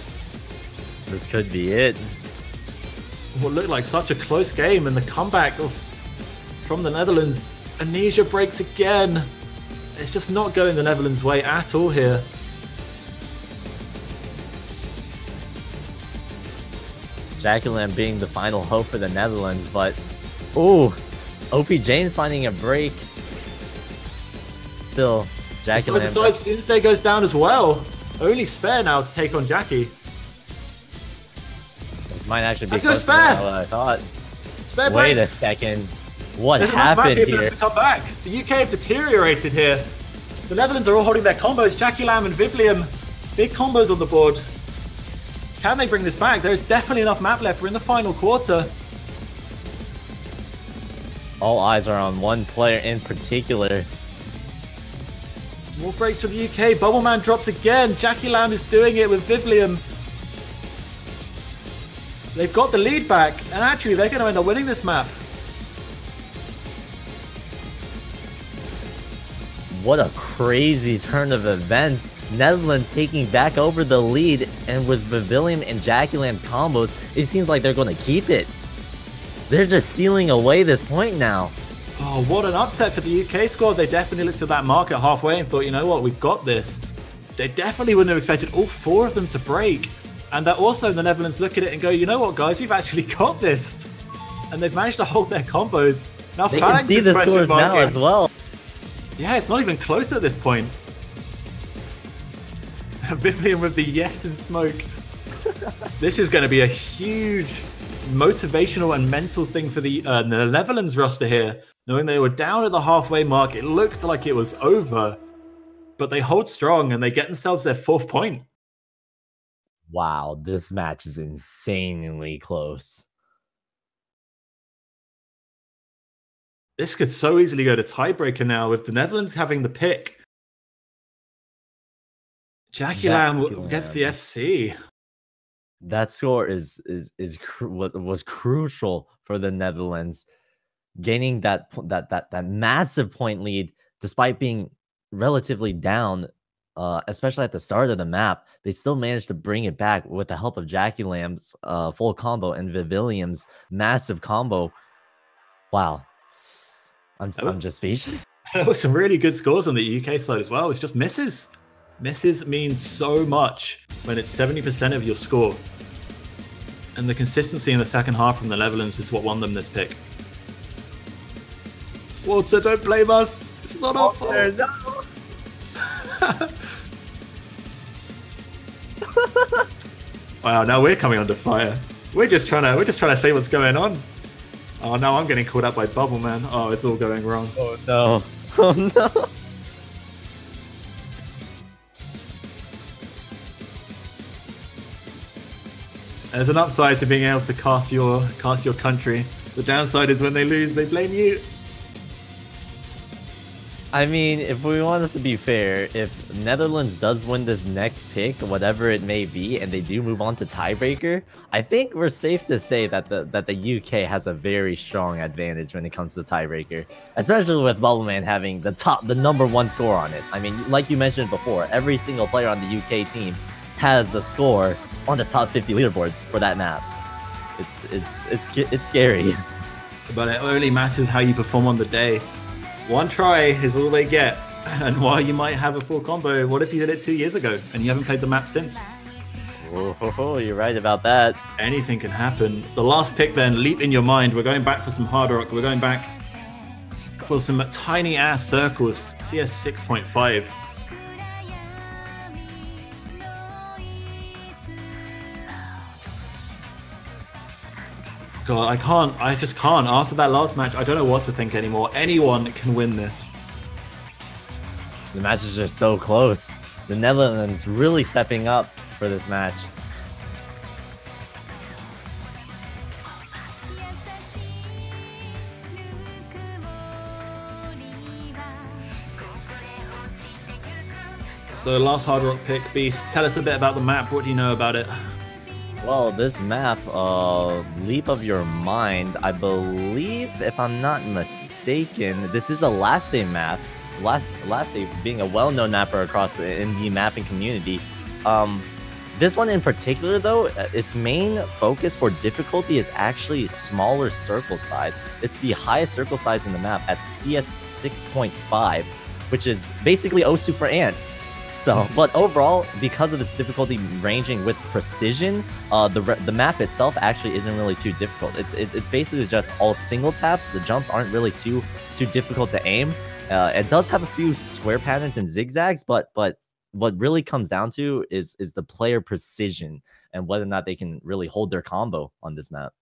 Speaker 2: This could be it.
Speaker 1: What looked like such a close game, and the comeback from the Netherlands. Anesia breaks again. It's just not going the Netherlands' way at all here.
Speaker 2: JackeyLam being the final hope for the Netherlands, but ooh, OP James finding a break. Still, JackeyLam
Speaker 1: decides Doomsday goes down as well. Only Spare now to take on Jackie.
Speaker 2: This might actually be
Speaker 1: closer
Speaker 2: than what I thought.
Speaker 1: Spare
Speaker 2: Wait
Speaker 1: breaks.
Speaker 2: a second. What
Speaker 1: There's
Speaker 2: happened here?
Speaker 1: To come back. The UK have deteriorated here. The Netherlands are all holding their combos. JackeyLam and Vivlium, big combos on the board. Can they bring this back? There's definitely enough map left. We're in the final quarter.
Speaker 2: All eyes are on one player in particular.
Speaker 1: More breaks for the UK. Bubbleman drops again. JackeyLam is doing it with Vivlium. They've got the lead back, and actually they're going to end up winning this map.
Speaker 2: What a crazy turn of events. Netherlands taking back over the lead, and with Vivlium and JackeyLam's combos, it seems like they're going to keep it. They're just stealing away this point now.
Speaker 1: Oh, what an upset for the UK squad. They definitely looked at that mark at halfway and thought, you know what, we've got this. They definitely wouldn't have expected all four of them to break. And that also the Netherlands look at it and go, you know what, guys, we've actually got this. And they've managed to hold their combos. Now
Speaker 2: they can see the scores now as well.
Speaker 1: Yeah, it's not even close at this point. Vivlium with the yes and smoke. This is going to be a huge motivational and mental thing for the Netherlands roster here. Knowing they were down at the halfway mark, it looked like it was over. But they hold strong and they get themselves their 4th point.
Speaker 2: Wow, this match is insanely close.
Speaker 1: This could so easily go to tiebreaker now with the Netherlands having the pick. JackeyLam gets the FC.
Speaker 2: That score was crucial for the Netherlands, gaining that massive point lead despite being relatively down, especially at the start of the map. They still managed to bring it back with the help of JackeyLam's full combo and Vivlium's massive combo. Wow. I'm just speechless.
Speaker 1: There were some really good scores on the UK side as well. It's just misses. Misses mean so much when it's 70% of your score. And the consistency in the second half from the Netherlands is what won them this pick. Walter, don't blame us. It's not our fault.
Speaker 2: No.
Speaker 1: Wow, now we're coming under fire. We're just trying to say what's going on. Oh no, I'm getting caught up by Bubbleman. Oh, it's all going wrong.
Speaker 2: Oh no. Oh no.
Speaker 1: There's an upside to being able to cast your country. The downside is when they lose, they blame you.
Speaker 2: I mean, if we want us to be fair, if Netherlands does win this next pick, whatever it may be, and they do move on to tiebreaker, I think we're safe to say that the UK has a very strong advantage when it comes to the tiebreaker, especially with Bubbleman having the #1 score on it. I mean, like you mentioned before, every single player on the UK team has a score on the top 50 leaderboards for that map. It's scary.
Speaker 1: But it only matters how you perform on the day. One try is all they get, and while you might have a full combo, what if you did it 2 years ago and you haven't played the map since?
Speaker 2: Oh, you're right about that.
Speaker 1: Anything can happen. The last pick then, leap in your mind. We're going back for some hard rock. We're going back for some tiny ass circles. CS 6.5. God, I just can't. After that last match, I don't know what to think anymore. Anyone can win this.
Speaker 2: The matches are so close. The Netherlands really stepping up for this match.
Speaker 1: So last hard rock pick, Beast. Tell us a bit about the map. What do you know about it?
Speaker 2: Well, this map, Leap of Your Mind, I believe, if I'm not mistaken, this is a last save map. lastly, being a well-known mapper across in the mapping community, this one in particular, though, its main focus for difficulty is actually smaller circle size. It's the highest circle size in the map at CS 6.5, which is basically Osu for ants. So, but overall, because of its difficulty ranging with precision, the map itself actually isn't really too difficult. It's basically just all single taps. The jumps aren't really too difficult to aim. It does have a few square patterns and zigzags, but what really comes down to is the player precision and whether or not they can really hold their combo on this map.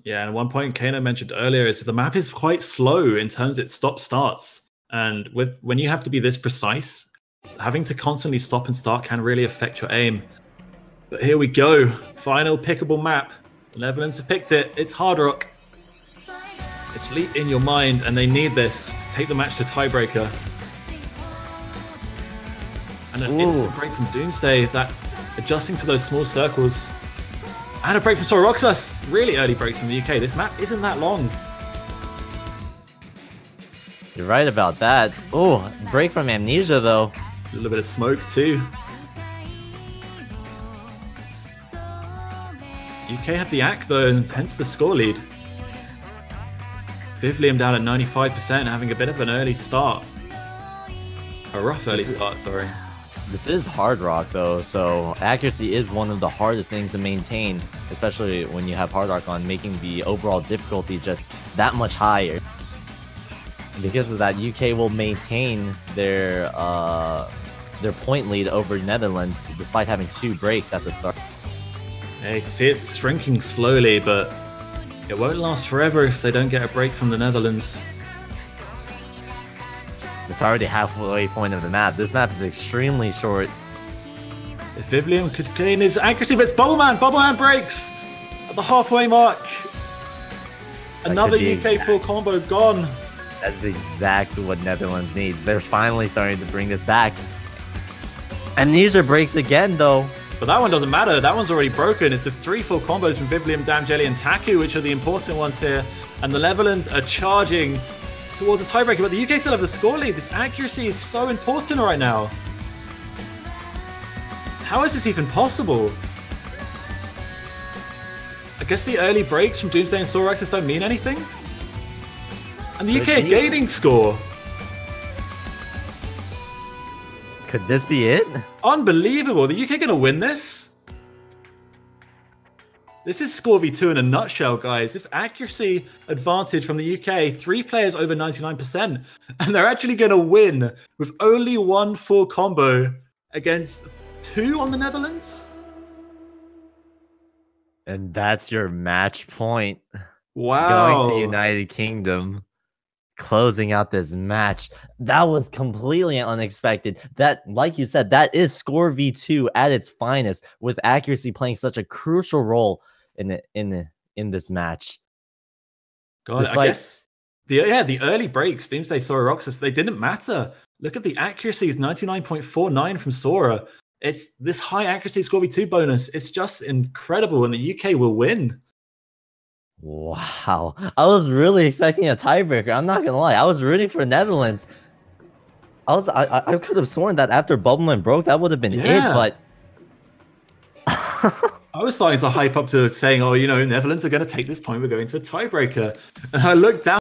Speaker 1: Yeah, and one point Kano mentioned earlier is the map is quite slow in terms of its stop-starts. And when you have to be this precise, having to constantly stop and start can really affect your aim. But here we go. Final pickable map. The Netherlands have picked it. It's Hard Rock. It's Leap in your mind, and they need this to take the match to tiebreaker. And an instant break from Doomsday, that adjusting to those small circles. And a break from Soroxas. Really early breaks from the UK. This map isn't that long.
Speaker 2: You're right about that. Oh, break from Amnesia, though.
Speaker 1: A little bit of smoke, too. UK have the ACK, though, and hence the score lead. Vivlium down at 95%, having a bit of an early start. A rough early start, sorry.
Speaker 2: This is Hard Rock, though, so accuracy is one of the hardest things to maintain, especially when you have Hard Rock on, making the overall difficulty just that much higher. Because of that, UK will maintain their point lead over Netherlands, despite having 2 breaks at the start.
Speaker 1: Yeah, you can see it's shrinking slowly, but it won't last forever if they don't get a break from the Netherlands.
Speaker 2: It's already halfway point of the map. This map is extremely short.
Speaker 1: If Vivlium could gain his accuracy, but it's Bubbleman! Bubbleman breaks at the halfway mark. Another UK full combo gone.
Speaker 2: That's exactly what Netherlands needs. They're finally starting to bring this back. Amnesia breaks again, though.
Speaker 1: But that one doesn't matter. That one's already broken. It's the 3 full combos from Vivlium, Damn Jelly, and Taku, which are the important ones here. And the Netherlands are charging towards a tiebreaker, but the UK still have the score lead. This accuracy is so important right now. How is this even possible? I guess the early breaks from Doomsday and Soraxis don't mean anything? And the UK are gaining score.
Speaker 2: Could this be it?
Speaker 1: Unbelievable. The UK going to win this? This is Score v2 in a nutshell, guys. This accuracy advantage from the UK, 3 players over 99%. And they're actually going to win with only 1 full combo against 2 on the Netherlands?
Speaker 2: And that's your match point.
Speaker 1: Wow.
Speaker 2: Going to United Kingdom. Closing out this match. That was completely unexpected. That, like you said, that is Score v2 at its finest, with accuracy playing such a crucial role in this match.
Speaker 1: God, despite... I guess the early breaks, Doomsday, Sora, Roxas, they didn't matter. Look at the accuracy is 99.49 from Sora. It's this high accuracy Score v2 bonus. It's just incredible, and the UK will win.
Speaker 2: Wow, I was really expecting a tiebreaker. I'm not gonna lie, I was rooting for Netherlands. I could have sworn that after Bubbleman broke, that would have been it, but
Speaker 1: I was starting to hype up to saying, oh, you know, Netherlands are going to take this point. We're going to a tiebreaker. And I looked down.